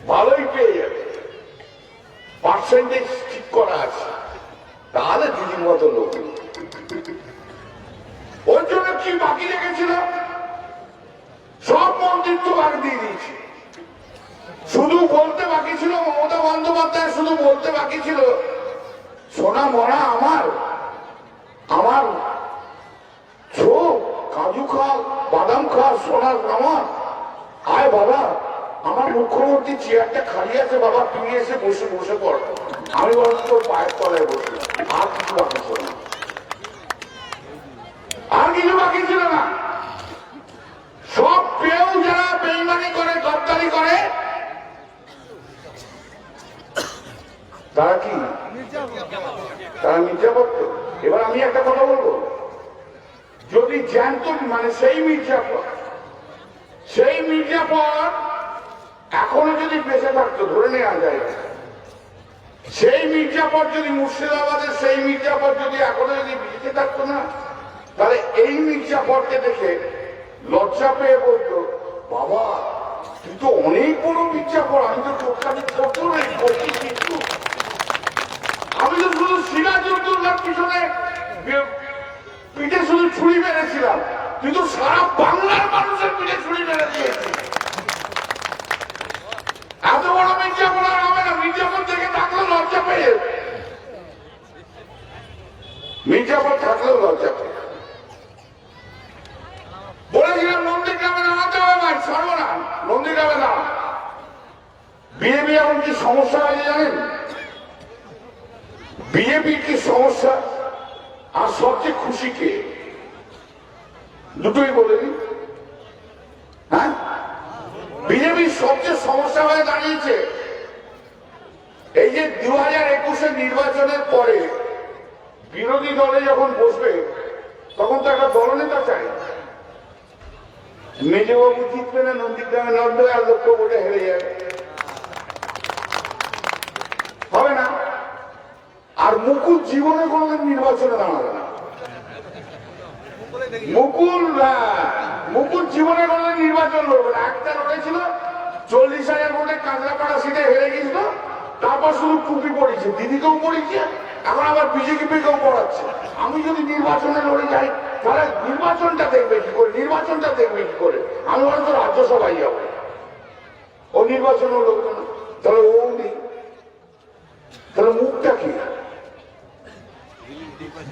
ভালোই পেয়ে যাবে, পার্সেন্টেজ ঠিক করা আছে, তাহলে দিদির মতো লোক। ওর জন্য কি বাকি রেখেছিল? সব মন্ত্রিত্ব ভাগ দিয়ে দিয়েছে। শুধু বলতে বাকি ছিল, মমতা বন্দ্যোপাধ্যায় শুধু বলতে বাকি ছিল, সোনা মরা আমার, আমার চোখ কাজু খা, বাদাম খা, সোনার আমার আয় বাবা, আমার মুখ্যমন্ত্রী চেয়ারটা খালি আছে বাবা, তুমি এসে বসে বসে পড়। আমি বরং তোর পায়ের তলায় বসে, আর কিছু বাকি ছিল না, আর কিছু বাকি ছিল না। সব পেয়েও যারা বেইমানি করে, গদ্দারি করে, তারা কি? তারা মির্জাফর। এবার আমি একটা কথা বলবো, যদি জ্যান্ত মানে সেই মির্জাফর এখনো যদি বেঁচে থাকতো, ধরে নেওয়া যায়, সেই মির্জাফর যদি মুর্শিদাবাদের সেই মির্জাফর যদি এখনো যদি বেঁচে থাকতো না, তাহলে এই মির্জাফরকে দেখে লজ্জা পেয়ে বলতো, বাবা তুই তো অনেক বড় মির্জাফর, আমি তো টোটকানি করতো না, কিন্তু আমি তো শুধু সিরাজউদ্দৌলার পিছনে পিঠে শুধু ছুরি মেরেছিলাম, তুই তো সারা বাংলার মানুষের পিঠে ছুরি মেরে দিয়েছিস। এত বড় মির্জাফর আর হবে না, মির্জাফর থেকে থাকলেও লজ্জা পেয়ে, মির্জাফর থাকলেও লজ্জা পেয়ে বলেছিলাম নন্দীগ্রামে নামাতে হবে ভাই, ছাড়বো না, নন্দীগ্রামে না। বিজেপি এখন কি সমস্যা হয়েছে জানেন? বিজেপির কি সমস্যা আর সবচেয়ে খুশি কে? দুটোই বলে দিই। হ্যাঁ, বিজেপির সবচেয়ে সমস্যা হয়ে দাঁড়িয়েছে এই যে 2021-এর নির্বাচনের পরে বিরোধী দলে যখন বসবে, তখন তো একটা দলনেতা চাই। মেজবাবু জিতবে না নন্দীগ্রামে, 90 লক্ষ ভোটে হেরে যাবে, হবে না। আর মুকুল জীবনে কোনোদিন নির্বাচনে দাঁড়াবে না। মুকুল জীবনে কোনোদিন নির্বাচন লড়বে না। একটা লড়েছিল 40,000 ভোটে কাঁচরাপাড়া সিটে হেরে গিয়েছিল, তারপর শুধু টুপি পড়েছে, দিদিকেও পড়েছে, এখন আবার বিজেপিকেও পড়াচ্ছে। আমি যদি নির্বাচনে লড়ে যাই, তাহলে নির্বাচনটা দেখবে কি করে? আমি বরঞ্চ রাজ্যসভায় যাবো, ও নির্বাচনও লড়বে না, তাহলে ও নেই, তাহলে মুখটা কি?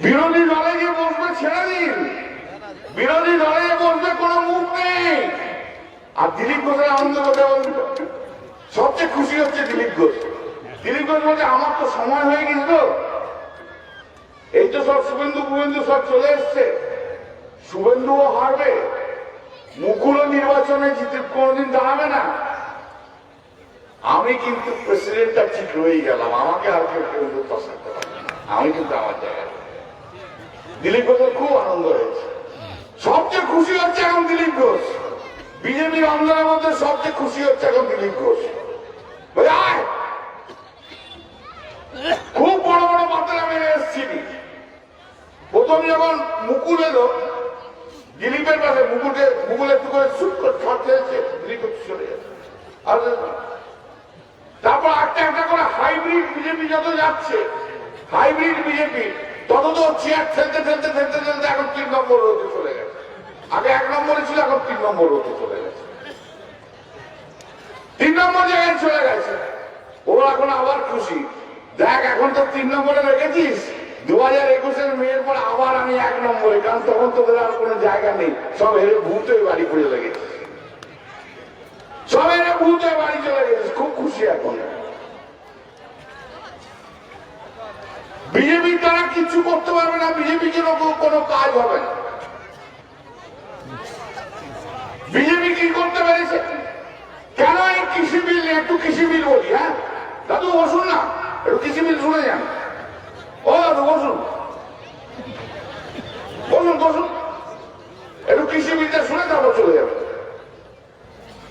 বিরোধী দলে গিয়ে বসবে, ছেড়ে দিন, বিরোধী দলে বসবে, কোনো মুখ নেই। আর দিলীপ ঘোষের আনন্দ কথা বলবে, সবচেয়ে খুশি হচ্ছে দিলীপ ঘোষ বলছে আমার তো সময় হয়ে গেছিল, এই তো সব শুভেন্দু সব চলে এসছে, শুভেন্দুও হারবে, মুকুলও নির্বাচনে জিতে কোনদিন দাঁড়াবে না, আমি কিন্তু প্রেসিডেন্টটা ঠিক রয়ে গেলাম, আমাকে আর কেউ বসাতে পারবে না, আমি কিন্তু আমার জায়গায়। দিলীপ ঘোষের খুব আনন্দ হয়েছে, সবচেয়ে খুশি হচ্ছে এখন দিলীপ ঘোষ। বিজেপির আন্দোলনের মধ্যে সবচেয়ে খুশি হচ্ছে এখন দিলীপ ঘোষ। খুব বড় বড় মাত্রা মেরে এসেছিলি, প্রথম যখন মুকুল এলো দিলীপের পাশে, মুকুল একটু করে শুট করে ছাড়তে দিলীপ চলে গেছে। আর তারপর একটা করে হাইব্রিড বিজেপি যত যাচ্ছে, হাইব্রিড বিজেপি তত তো চেয়ার ঠেলতে এখন 3 নম্বর হতে চলে গেছে। আগে 1 নম্বরে ছিল, এখন 3 নম্বর হতে চলে গেছে, 3 নম্বর জায়গায় চলে গেছে। ওরা এখন আবার খুশি, দেখ এখন তো 3 নম্বরে রেখেছিস, 2021-এর মেয়ের পর আবার আমি 1 নম্বরে, কারণ তখন তোদের আর কোনো জায়গা নেই, সব হেরে ভূত হয়ে বাড়ি পড়ে লেগেছে, সব হেরে ভূত হয়ে বাড়ি চলে গেছে, খুব খুশি এখন। বিজেপি তারা কিছু করতে পারবে না, বিজেপির জন্য কোনো কাজ হবে না। বিজেপি কি করতে পেরেছে? কেন এই কৃষি বিল, একটু কৃষি বিল বলি, হ্যাঁ দাদু বসুন না, একটু কৃষি বিল শুনে যান। ও দাদু বসুন, একটু কৃষি বিলটা শুনে তারপর চলে যাবে।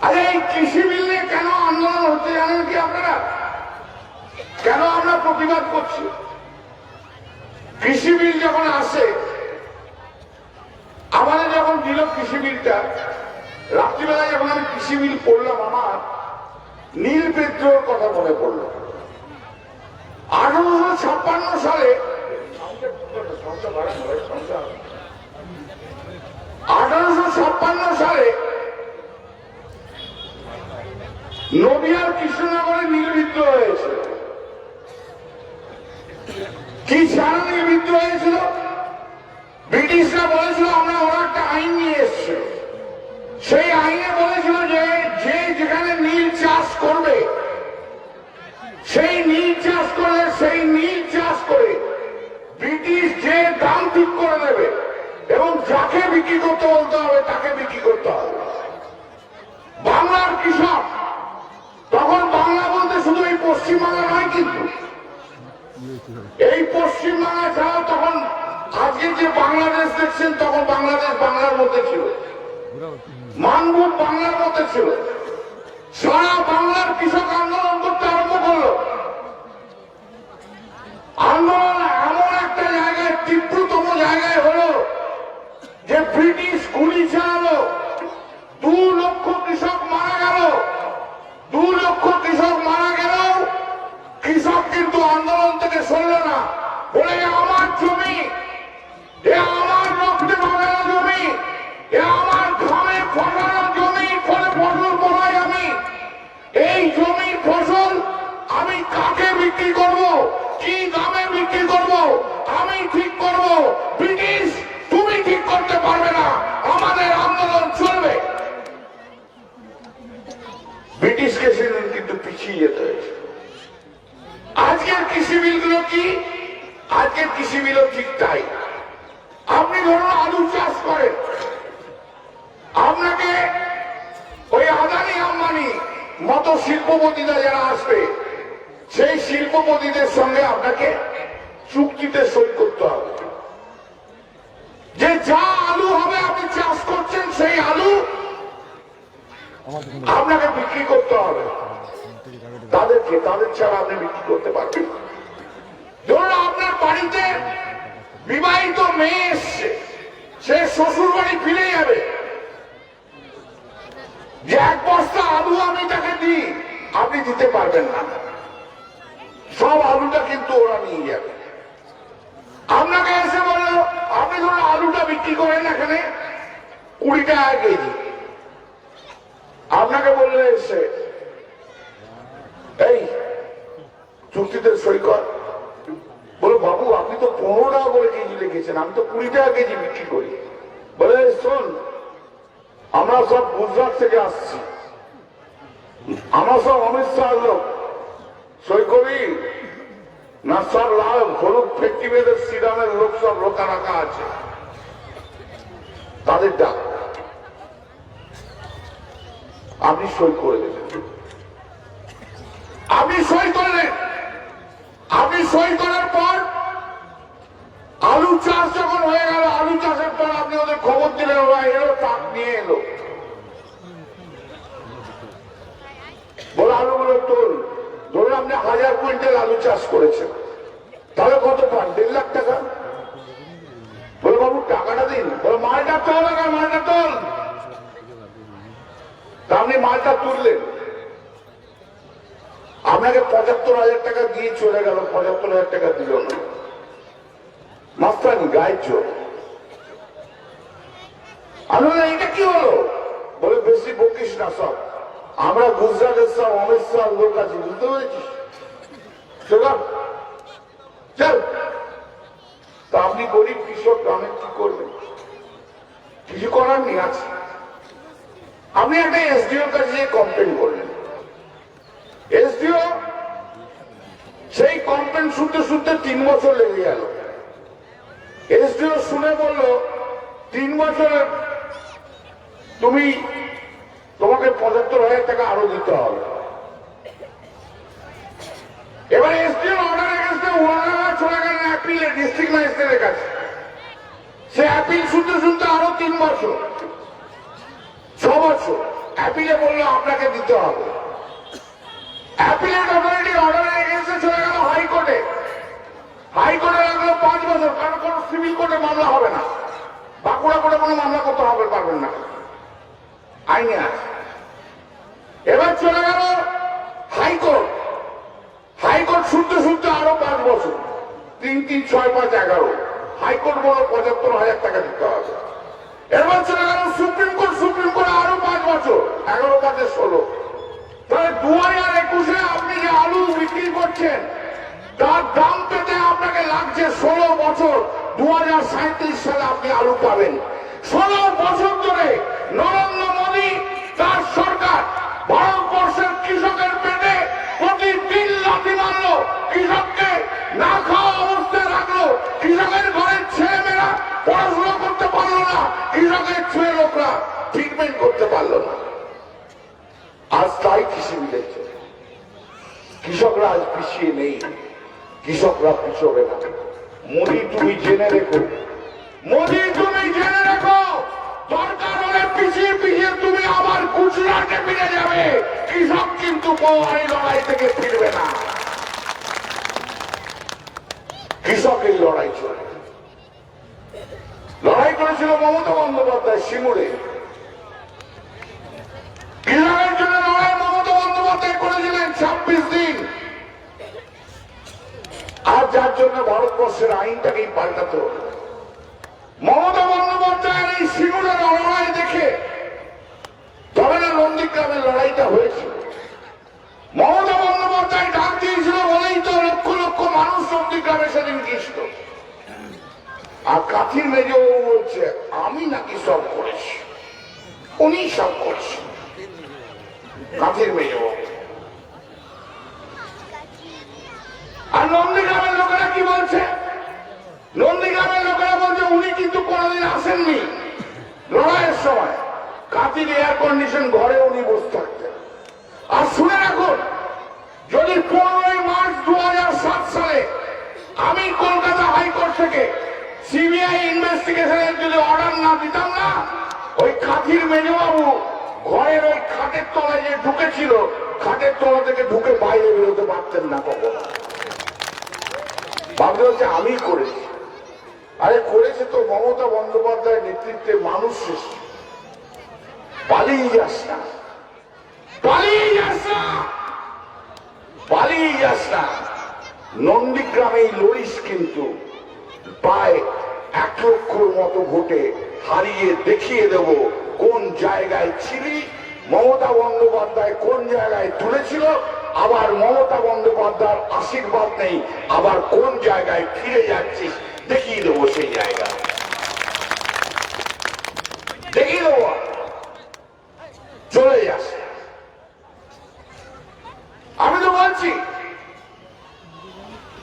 আরে এই কৃষি বিল নিয়ে কেন আন্দোলন হচ্ছে জানেন কি আপনারা? কেন আমরা প্রতিবাদ করছি? কৃষি বিল যখন আসে, আমাদের যখন দিল কৃষি বিলটা, রাত্রিবেলায় যখন আমি কৃষি বিল পড়লাম, আমার নীল বিদ্রোহের কথা মনে পড়লো। 1856 সালে 1856 সালে নদিয়ার কৃষ্ণনগরে নীল বিদ্রোহ হয়েছিল। কি সারা নীল বিদ্রোহ হয়েছিল? ব্রিটিশরা বলেছিল আমরা ওরা একটা আইন নিয়ে সেই আইনে বলেছিল যে যে যেখানে নীল চাষ করবে সেই নীল চাষ করলে সেই নীল চাষ করে ব্রিটিশ যে দাম ঠিক করে দেবে এবং যাকে বিক্রি করতে বলতে হবে তাকে বিক্রি করতে হবে। বাংলার কৃষক তখন বাংলা বলতে শুধু এই পশ্চিমবাংলা নয়, কিন্তু এই পশ্চিমবাংলা ছাড়াও তখন আজকে যে বাংলাদেশ দেখছেন তখন বাংলাদেশ বাংলার মধ্যে ছিল, মানভূম বাংলার মধ্যে ছিল। সারা বাংলার কৃষক আন্দোলন করতে আরম্ভ করলো। আন্দোলন এমন একটা জায়গায়, তীব্রতম জায়গায় হলো যে ব্রিটিশ গুলি চালালো, 2 লক্ষ কৃষক মারা গেল। 2 লক্ষ কৃষক মারা গেল, কৃষক কিন্তু আন্দোলন থেকে সরল না, বলে আমার জমি, এ আমার রক্তে বাগানো জমি, এ আমার ঘামে ফসানো জমি, ফলে ফসল বলাই আমি, এই জমির ফসল আমি কাকে বিক্রি করব, কি দামে বিক্রি করব আমি ঠিক করব, ব্রিটিশ তুমি ঠিক করতে পারবে না, আমাদের আন্দোলন চলবে। ব্রিটিশকে সেদিন কিন্তু পিছিয়ে যেতে হয়েছে। আজকের কৃষি বিলগুলো কি? আজকের কৃষি বিলও ঠিক তাই। আপনি ধরুন আলু চাষ করেন, আপনাকে ওই আদানি আম্বানি মতো শিল্পপতিরা যারা আসবে সেই শিল্পপতিদের সঙ্গে আপনাকে চুক্তিতে সই করতে হবে যে যা আলু হবে আপনি চাষ করছেন সেই আলু আপনাকে বিক্রি করতে হবে। তাদেরকে, তাদের ছাড়া আপনি বিক্রি করতে পারবেন। ধরুন আপনার বাড়িতে বিবাহিত মেয়ে এসছে, সে শ্বশুর বাড়ি ফিরে যাবে, যে 1 বস্তা আলু আমি তাকে দিই, আপনি দিতে পারবেন না, সব আলুটা কিন্তু ওরা নিয়ে যাবে। আপনাকে এসে বললো, আপনি ধরুন আলুটা বিক্রি করেন এখানে 20 টাকা কেজি, আপনাকে বললো এসে এই চুক্তিতে সই কর। বলো বাবু আপনি তো 15 টাকা করে কেজি লিখেছেন, আমি তো 20 টাকা কেজি বিক্রি করি। বলে শোন, আমরা সব গুজরাট থেকে আসছি, আমরা সব অমিত শাহ লোক, সই করি না সব লাল হলুদ ফেটকি বেঁধে শ্রীরামের লোক সব লোকা রাখা আছে, তাদের ডাক, আপনি সই করে দেবেন। আপনি সই করলেন, আপনি সই করার পর আলু চাষ যখন হয়ে গেল, আলু চাষের পর আপনি ওদের খবর দিলেন, ওরা এলো ট্রাক নিয়ে এলো, বলে আলুগুলো তোল। ধরুন আপনি 1000 কুইন্টাল আলু চাষ করেছেন, তাহলে কত পান? 1.5 লাখ টাকা। বলে বাবু টাকাটা দিন। বলে মালটা তোল, মালটা তোল। তা আপনি মালটা তুললেন, আপনাকে 75,000 টাকা দিয়ে চলে গেল, 75,000 টাকা দিল না, মাস্তানি গায়ের জোর। আমি এটা কি হলো? বলে বেশি বকিস না, সব আমরা গুজরাটের সব অমিত শাহ লোক আছি, বুঝতে পেরেছিস? চল। তা আপনি গরিব কৃষক গ্রামে কি করবেন? কিছু করার নেই আছে। আপনি একটা এসডিওর কাছে কমপ্লেন করলেন, এসডিও সেই কমপ্লেন শুনতে শুনতে 3 বছর লেগে গেল। এসডিও শুনে বলল 3 বছরে তোমাকে 75,000 টাকা আরো দিতে হবে। এবার এসডিও অর্ডার এগেন্স্টে ওনারা চলে গেলেন অ্যাপিলে ডিস্ট্রিক্ট ম্যাজিস্ট্রেটের কাছে। সে অ্যাপিল শুনতে শুনতে আরো 3 বছর, 6 বছর। অ্যাপিলে বললো আপনাকে দিতে হবে। অ্যাপিলেট অথরিটি অর্ডার এগেন্স্টে চলে গেল হাইকোর্টে। হাইকোর্টে লাগলো 5 বছর, কারণ কোন সিভিল কোর্টে মামলা হবে না, বাঁকুড়া কোর্টে কোনো মামলা করতে হবে পারবেন না, আইনে আছে। এবার চলে গেল হাইকোর্ট। হাইকোর্ট শুনতে শুনতে আরো 5 বছর, 3, 3, 6, 5, 11। হাইকোর্ট বলল 75,000 টাকা দিতে হবে। এবার চলে গেল সুপ্রিম কোর্ট। সুপ্রিম কোর্টে আরো 5 বছর, 11, 5, 16। তাহলে 2021-এ আপনি যে আলু বিক্রি করছেন তার দাম পেতে আপনাকে লাগছে 16 বছর। 2037 সালে আপনি আলু পাবেন। 16 বছর ধরে নরেন্দ্র মোদী তার সরকার ভারতবর্ষের কৃষকের পেটে প্রতিদিন লাথি মারলো, কৃষককে না খাওয়া অবস্থায় রাখলো, কৃষকের ঘরের ছেলেমেয়েরা পড়াশোনা করতে পারলো না, কৃষকের ছেলে লোকরা ট্রিটমেন্ট করতে পারলো না। আজ তাই কৃষি বিলেছে, কৃষকরা আজ পিছিয়ে নেই, কৃষকরা পিছবে না। মোদী তুমি জেনে রেখো, মোদী তুমি জেনে রেখো, দরকার হলে পিছিয়ে পিছিয়ে তুমি আবার গুজরাটে ফিরে যাবে, কৃষক কিন্তু বড় লড়াই থেকে ফিরবে না। কৃষকের লড়াই চলে, লড়াই করেছিল মমতা বন্দ্যোপাধ্যায় সিঙ্গুরে, কৃষকের জন্য লড়াই মমতা বন্দ্যোপাধ্যায় করেছিলেন 26 দিন। আর যার জন্য ভারতবর্ষের আইনটাকেই পাল্টাতে হবে। মমতা বন্দ্যোপাধ্যায়ের এই সিঙ্গুরের লড়াই দেখে তবে না নন্দীগ্রামের লড়াইটা হয়েছিল। মমতা বন্দ্যোপাধ্যায় ডাক দিয়েছিল বলেই তো লক্ষ লক্ষ মানুষ নন্দীগ্রামে সেদিন কৃষ্ট। আর কাঠির মেজেও বলছে আমি নাকি সব করেছি, উনি সব করেছে। কাঠির মেজেও আর নন্দীগ্রামের লোকেরা কি বলছে? নন্দীগ্রামের লোকেরা বলছে উনি কিন্তু কোনোদিন আসেননি লড়াইয়ের সময়, কাঠির এয়ার কন্ডিশন ঘরে উনি বসে থাকতেন। আর শুনে রাখুন, যদি 15ই মার্চ 2007 সালে আমি কলকাতা হাইকোর্ট থেকে সিবিআই ইনভেস্টিগেশনের যদি অর্ডার না দিতাম না, ওই কাঠির মেজবাবু ঘরের ওই খাটের তলায় যে ঢুকেছিল, খাটের তলা থেকে ঢুকে বাইরে বেরোতে পারতেন না কখনো। ভাবতে হচ্ছে আমি করেছি। আরে করেছে তো মমতা বন্দ্যোপাধ্যায়ের নেতৃত্বে মানুষ শেষ। পালিয়ে যাস না, পালিয়ে যাস না, পালিয়ে যাস না। নন্দীগ্রামে লড়িস কিন্তু প্রায় 1 লক্ষর মতো ভোটে হারিয়ে দেখিয়ে দেব কোন জায়গায় ছিলি, মমতা বন্দ্যোপাধ্যায় কোন জায়গায় তুলেছিল, আবার মমতা বন্দ্যোপাধ্যায়ের আশীর্বাদ নেই, আবার কোন জায়গায় ফিরে যাচ্ছিস দেখিয়ে দেবো, সেই জায়গা দেখিয়ে দেবো। চলে যাস। আমি তো বলছি,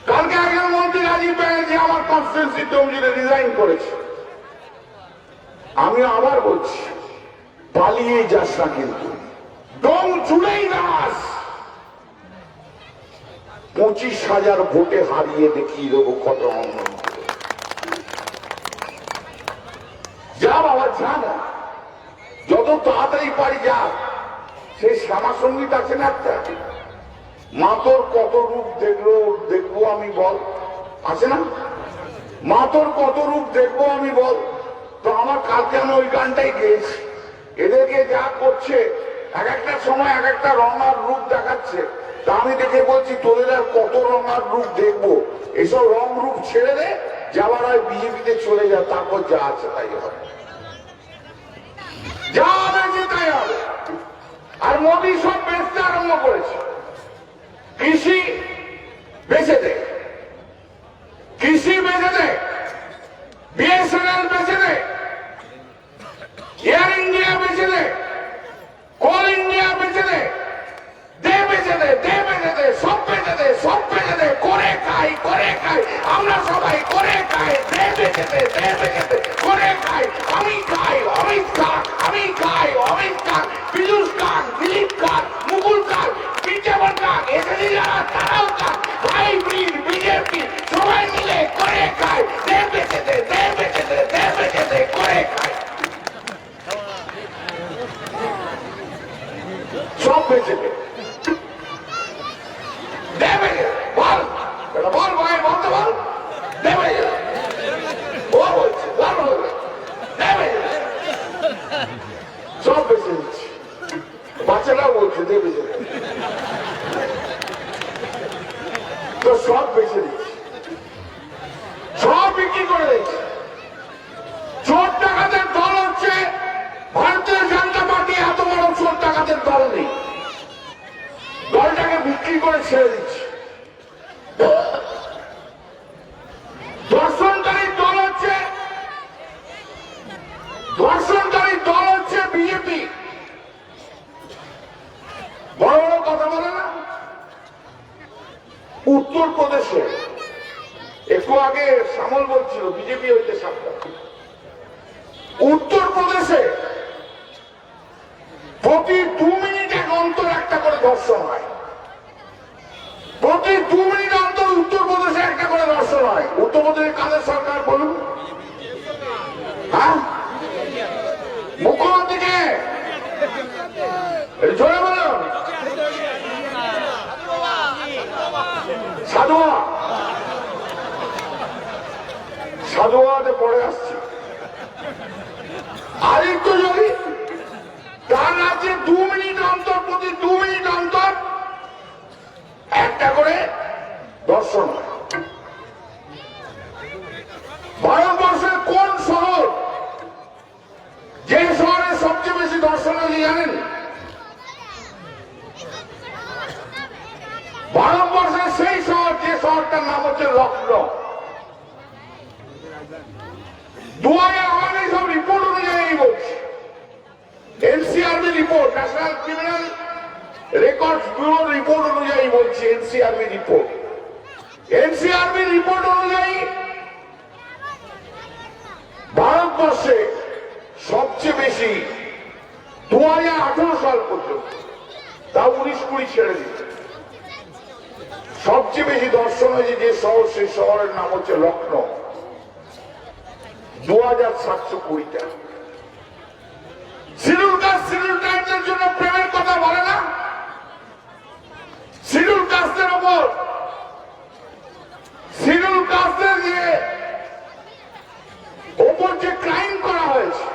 কালকে একজন মন্ত্রী রাজীব ব্যানার্জি আমার কনস্টিটিউন্সি তমজিলে রিজাইন করেছে। আমি আবার বলছি, পালিয়ে যাস না কিন্তু, দম চুলেই যাস। 25,000 ভোটে হারিয়ে দেখিয়ে দেবো কত অন্য। যা বাবা যা না, যত তাড়াতাড়ি পারি যা। সেই শ্যামা সঙ্গীত আছে না একটা, মা তোর কত রূপ দেখবো আমি বল, আছে না? মা তোর কত রূপ দেখবো আমি বল। তো আমার কালকে আমি ওই গানটাই গেয়েছি। এদেরকে যা করছে, এক একটা সময় এক একটা রঙার রূপ দেখাচ্ছে, তা আমি দেখে বলছি তোদের আর কত রঙার রূপ দেখবো। এসব রং রূপ ছেড়ে দে, যাবার হয় বিজেপিতে চলে যা, তারপর যা আছে তাই হবে, যা হবে তাই হবে। আর মোদী সব বেচতে আরম্ভ করেছে। কৃষি বেঁচে দে, কৃষি বেঁচে দে, বিএসএনএল বেঁচে দে, এয়ার ইন্ডিয়া বেঁচে দে, কোল ইন্ডিয়া বেঁচে দে, দে বেঁচে দে, দে বেঁচে দে, সব বেঁচে দে, সব বেঁচে দে, করে খাই, করে খাই, আমরা সবাই করে খাই, দে বেঁচে দে, দে বেঁচে দে, করে খাই, আমি খাই, অমিত খান, আমি খাই, অমিত খান, পীযূষ খান, দিলীপ খান, মুকুল খান, বিজেপি খান, এসএসসি যারা তারাও খান, হাইব্রিড বিজেপি সবাই মিলে করে খাই, দে বেঁচে দে, দে বেঁচে দে, দে বেঁচে দে, করে খাই, সব বেঁচে দে, দে বেঁচে দে, বল বল ভাই, বলতে বল, দে বেঁচে দে, ও বলছে বল বলবে, দে বেঁচে দে, সব বেঁচে দিচ্ছি। বাচ্চারাও বলছে দে বেঁচে দে, তো সব বেঁচে দিচ্ছি, সব বিক্রি করে দিচ্ছি। চোর ডাকাতের দল হচ্ছে ভারতীয় জনতা পার্টি, এত বড় চোর ডাকাতের দল নেই, দলটাকে বিক্রি করে ছেড়ে দিচ্ছি। ধর্ষণকারীর দল হচ্ছে, ধর্ষণকারীর দল হচ্ছে উত্তরপ্রদেশে একটু আগে শ্যামল বলছিল বিজেপি হইতে সাবধান। উত্তরপ্রদেশে প্রতি 2 মিনিট অন্তর একটা করে ধর্ষণ হয়। প্রতি 2 মিনিট অন্তর উত্তরপ্রদেশে একটা করে ধর্ষণ হয়। উত্তরপ্রদেশে কাদের সরকার বলুন? হ্যাঁ, মুখ্যমন্ত্রীকে জোরে বলুন। সাধুয়া সাধুয়াতে পড়ে আসছি। আদিত্য যোগী তার রাজ্যে 2 মিনিট অন্তর, প্রতি 2 মিনিট অন্তর একটা করে ধর্ষণ হয়। ভারতবর্ষের কোন শহর, যে শহরে সবচেয়ে বেশি ধর্ষণ হয়েছে জানেন? ভারতবর্ষের সেই শহর, যে শহরটার নাম হচ্ছে লখনৌ। 2008 সব রিপোর্ট অনুযায়ী বলছি, NCRB report, national criminal records bureau report অনুযায়ী বলছি, এনসিআরবি রিপোর্ট। এনসিআরবি রিপোর্ট অনুযায়ী ভারতবর্ষে সবচেয়ে বেশি 2018 সাল পর্যন্ত, তাও 19-20 ছেড়ে দিচ্ছে, সবচেয়ে বেশি ধর্ষণ হয়েছে যে শহর, সেই শহরের নাম হচ্ছে লখনৌ। 2720টা। শিডিউল কাস্ট শিডিউল ট্রাইবদের জন্য প্রেমের কথা বলে না। শিডিউল কাস্টের ওপর, শিডিউল কাস্টের ওপর যে ক্রাইম করা হয়েছে,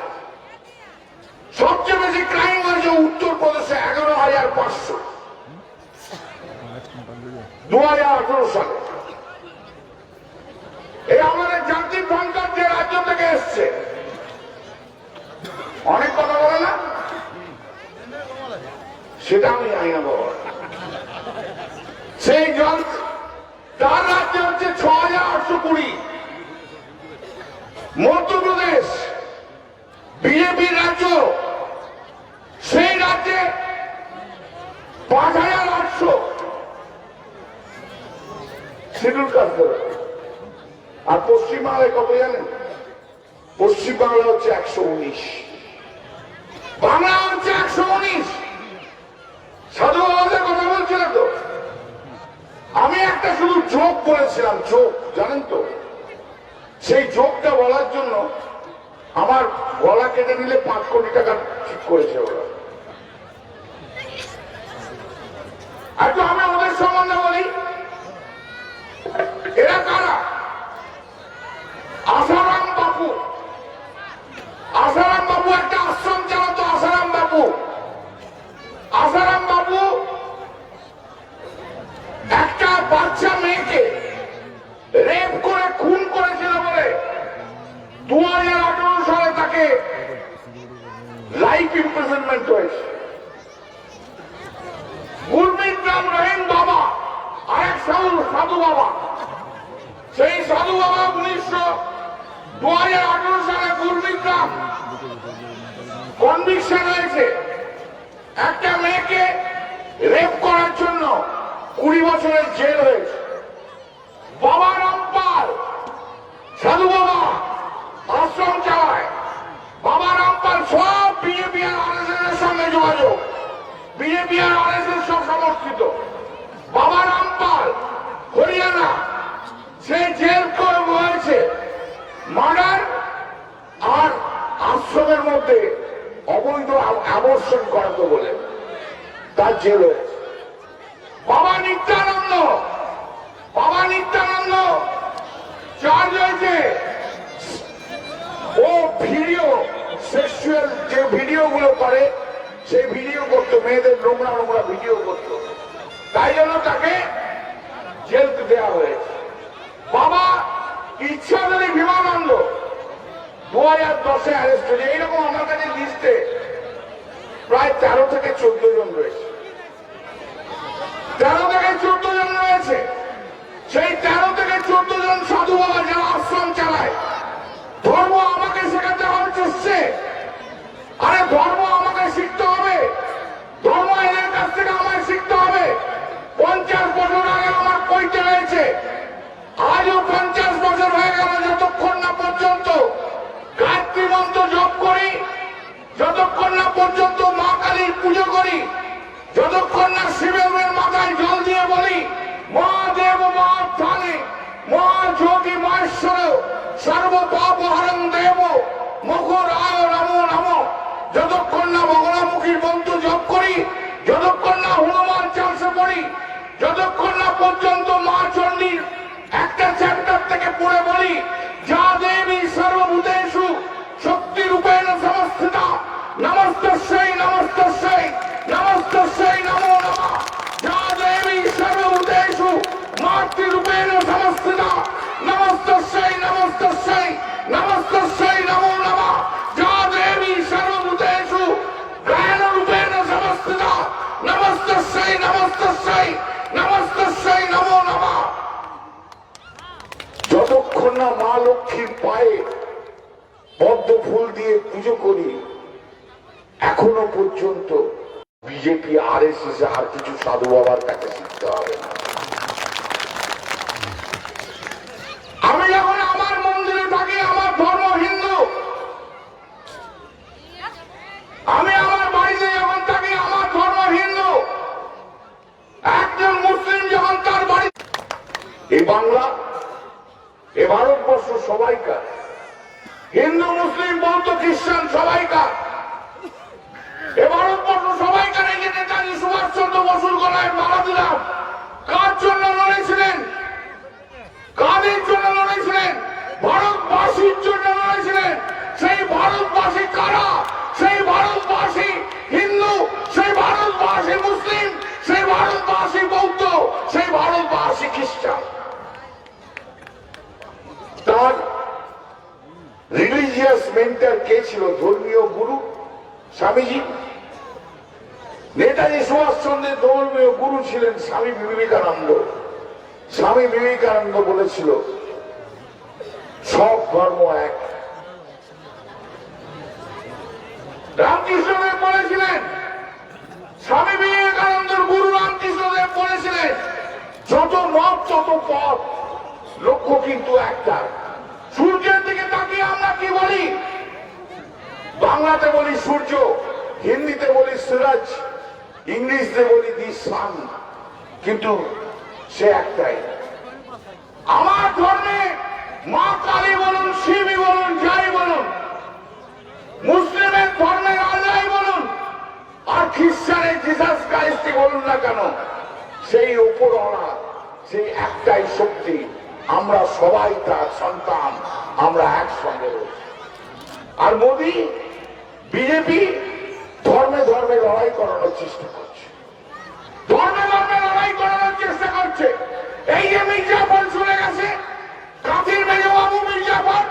সবচেয়ে বেশি ক্রাইম হয়েছে উত্তরপ্রদেশে 11,500 2018 সালে। এই আমাদের জাতির ধনকার যে রাজ্য থেকে এসছে, অনেক কথা বলে না, সেটা আমি জানি না বাবা। সেই জল তার রাজ্যে হচ্ছে 6,820। মধ্যপ্রদেশ বিজেপি রাজ্য, সেই রাজ্যে 5,800 শিডিউল কাস্ট। আর পশ্চিমবাংলায় কত জানেন? পশ্চিমবাংলা হচ্ছে 119, বাংলা হচ্ছে 119। সাধু বাবাদের কথা বলছিল তো, আমি একটা শুধু জোক বলেছিলাম, জোক জানেন তো, সেই জোকটা বলার জন্য আমার গলা কেটে নিলে 5 কোটি টাকা ঠিক করেছে ওরা। আর তো আমি ওদের সম্বন্ধে বলি, এরা কারা? আসারাম বাপু। আসারাম বাবু একটা আশ্রম চালাতো। আসারাম বাবু, আসারাম বাবু একটা বাচ্চা মেয়েকে রেপ করে খুন করেছিল বলে 2018 সালে তাকে লাইফ ইমপ্রিজনমেন্ট হয়েছে। গুরমিত রাম রহিম বাবা আরেক সাধু বাবা, সেই সাধু বাবা 2018 সালে গুরমিত রাম কনভিকশন হয়েছে। একটা মেয়েকে রেপ করার জন্য 20 বছরের জেল হয়েছে। বাবা রামপাল, সাধু বাবা আশ্রম চালায়। বাবা রামপাল সব বিজেপি আর আরএসএস এর সঙ্গে যোগাযোগ, বিজেপি আর আরএসএস সব সমর্থিত। বাবা রামপাল হরিয়ানা, সে জেল করে হয়েছে মার্ডার আর আশ্রমের মধ্যে অবৈধ আবর্ষণ করাতো বলে তার জেল হয়েছে। বাবা নিত্যানন্দ, বাবা নিত্যানন্দ চার্জ হয়েছে। ও ভিডিও, সেক্সুয়াল যে ভিডিও গুলো করে, সেই ভিডিও করতো, মেয়েদের নোংরা নোংরা ভিডিও করতো, তাই জন্য তাকে জেল দেওয়া হয়েছে। বাবা ইচ্ছাধারী বিমানন্দ 2010-এ অ্যারেস্ট হয়েছে। এইরকম আমার কাছে লিস্টে প্রায় 13 থেকে 14 জন রয়েছে। 13 থেকে 14 জন রয়েছে। সেই 13 থেকে 14 জন সাধু বাবা যারা আশ্রম চালায়, ধর্ম আমাকে শেখাতে হচ্ছে। আরে ধর্ম আমাকে শিখতে হবে, ধর্ম এদের কাছ থেকে আমায় শিখতে হবে। 50 বছর আগে আমার কইতে এসছে, আজও 50 বছর হয়ে গেল যতক্ষণ না পর্যন্ত গায়ত্রী মন্ত্র জপ করি, যতক্ষণ না পর্যন্ত মা কালীর পুজো করি, যতক্ষণ না শিবের মাথায় জল দিয়ে বলি মা দেব মা থানে মা যোগী মহেশ্বর সর্ব পাপ হরং দেব মকর আয় নমো নমঃ, যতক্ষণ না বগলামুখীর মন্ত্র জপ করি, যতক্ষণ না হনুমান চালিসা পড়ি, যতক্ষণ না পর্যন্ত মা চণ্ডীর একটা চ্যাপ্টার থেকে পড়ে বলি যা দেবী সর্বভূতেষু শক্তি রূপেণ সমস্থিতা নমস্তস্যৈ নমস্তস্যৈ নমস্তস্যৈ নমো নমঃ, যা দেবী সর্বভূতেষু মাতৃরূপেণ সমস্থিতা নমস্তস্যৈ নমস্তস্যৈ নমস্তস্যৈ নমো নমঃ, যা দেবী সর্বভূতেষু জ্ঞানরূপেণ সমস্থিতা নমস্তস্যৈ নমস্তস্যৈ নমস্তস্যৈ নমো নমঃ। যতক্ষণ না মা লক্ষ্মীর পায়ে পদ্ম ফুল দিয়ে পুজো করি, এখনো পর্যন্ত বিজেপি RSS আর কিছু সাধু বাবার কাছে শিখতে হবে না। আমি যখন আমার মন্দিরে থাকি, আমার ধর্ম হিন্দু, আমি আমার বাড়িতে যখন থাকি আমার ধর্ম হিন্দু, একজন মুসলিম যখন তার বাড়ি, এই বাংলা এ ভারতবর্ষ সবাইকার, হিন্দু মুসলিম বৌদ্ধ খ্রিস্টান সবাইকার, এ ভারতবর্ষ সবাইকার। এই যে নেতাজি সুভাষচন্দ্র বসুর গলায় মালা দিলাম, কার জন্য লড়েছিলেন? কাদের জন্য লড়েছিলেন? ভারতবাসীর জন্য লড়েছিলেন। সেই ভারতবাসী কারা? সেই ভারতবাসী হিন্দু, সেই ভারতবাসী মুসলিম, সেই ভারতবাসী বৌদ্ধ, সেই ভারতবাসী খ্রিস্টান। তার রিলিজিয়াস মেন্টর কে ছিল? ধর্মীয় গুরু স্বামীজি। নেতাজি সুভাষচন্দ্রের ধর্মীয় গুরু ছিলেন স্বামী বিবেকানন্দ। স্বামী বিবেকানন্দ বলেছিল সব ধর্ম এক। রামকৃষ্ণদেব বলেছিলেন, স্বামী বিবেকানন্দের গুরু রামকৃষ্ণদেব বলেছিলেন যত মত তত পথ, লক্ষ্য কিন্তু একটা। সূর্যের দিকে তাকিয়ে আমরা কি বলি? বাংলাতে বলি সূর্য, হিন্দিতে বলি সুরজ, ইংলিশে বলি দি সান, কিন্তু সে একটাই। আমার ধর্মে মা কালী বলুন, শিবই বলুন, যাই বলুন, মুসলিমের ধর্মের আল্লাহই বলুন, আর খ্রিস্টানের জিসাস ক্রাইস্টই বলুন না কেন, সেই উপরওয়ালা, সেই একটাই শক্তি। আমরা সবাই তার সন্তান, আমরা একসঙ্গে রয়েছি। আর মোদী বিজেপি ধর্মে ধর্মে লড়াই করানোর চেষ্টা করছে, ধর্মে ধর্মে লড়াই করানোর চেষ্টা করছে। এই যে মির্জাফর চলে গেছে, কাঁথির মেজবাবু মির্জাফর,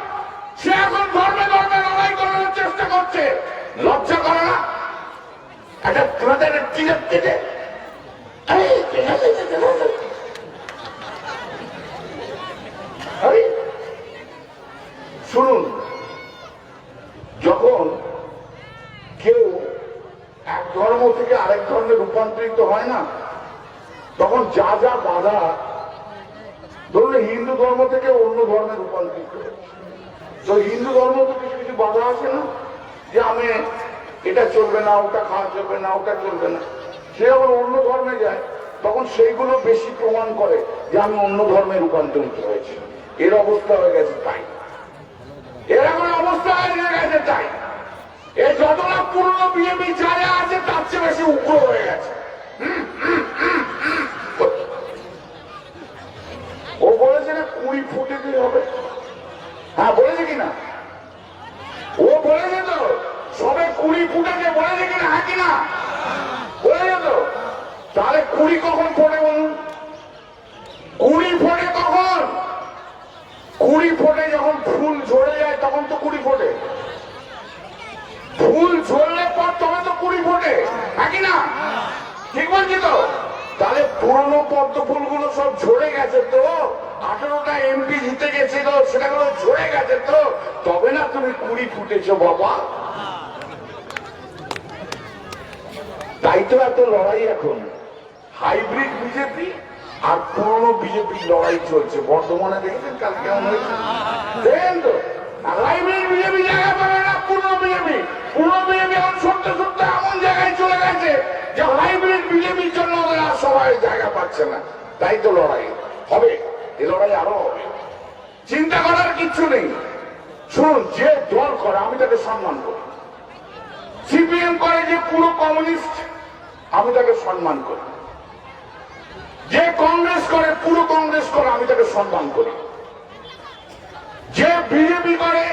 সে এখন ধর্মে ধর্মে লড়াই করানোর চেষ্টা করছে। লজ্জা করে না? একটা তোমাদের টিকিট কেটে শুনুন, যখন কেউ এক ধর্ম থেকে আরেক ধর্মে রূপান্তরিত হয় না, তখন যা যা বাধা, ধরুন হিন্দু ধর্ম থেকে অন্য ধর্মে রূপান্তরিত হচ্ছে, তো হিন্দু ধর্ম তো কিছু কিছু বাধা আছে না, যে আমি এটা চলবে না, ওটা খাওয়া চলবে না, ওটা চলবে না। সে যখন অন্য ধর্মে যায়, তখন সেইগুলো বেশি প্রমাণ করে যে আমি অন্য ধর্মে রূপান্তরিত হয়েছি। এর অবস্থা হয়ে গেছে তাই, এর এখন অবস্থা হয়ে গেছে তাই। এ যত না পুরনো বিজেপি যারা আছে তার চেয়ে বেশি উগ্র হয়ে গেছে। ও বলেছে না 20 ফুটে দিয়ে হবে, হ্যাঁ বলেছে কিনা? ও বলেছে তো সবে 20 ফুটেছে, বলেছে কিনা? হ্যাঁ কিনা বলেছে তো? তাহলে 20 কখন ফোটে বলুন? 20 ফোটে কখন? 20 ফোটে যখন ফুল ঝরে যায় তখন তো 20 ফোটে। ফুল ঝরলে পর তবে তো 20 ফোটে, হ্যাঁ কিনা? ঠিক বলছি তো? তাহলে পুরনো পদ্ম ফুলগুলো সব ঝরে গেছে তো, 18টা এমপি জিতে গেছিল, সেটাগুলো ঝরে গেছে তো, তবে না তুমি 20 ফুটেছো বাবা। তাই তো এত লড়াই এখন। হাইব্রিড বিজেপি আর পুরনো বিজেপির লড়াই চলছে। বর্ধমানে দেখেছেন কাল কেমন হয়েছে? দেখেন তো, হাইব্রিড বিজেপি জায়গা পাবে না। পুরনো বিজেপি এখন সত্য সত্য এমন জায়গায় চলে গেছে যে হাইব্রিড বিজেপির জন্য ওদের আর সবাই জায়গা পাচ্ছে না। তাই তো লড়াই হবে, এই লড়াই আরো হবে, চিন্তা করার কিচ্ছু নেই। শুনুন, যে দল করে আমি তাকে সম্মান করি। সিপিএম করে যে পুরো কমিউনিস্ট, আমি তাকে সম্মান করি। যে কংগ্রেস করে পুরো কংগ্রেস করে, আমি তাকে সম্মান করি। যে বিজেপি করে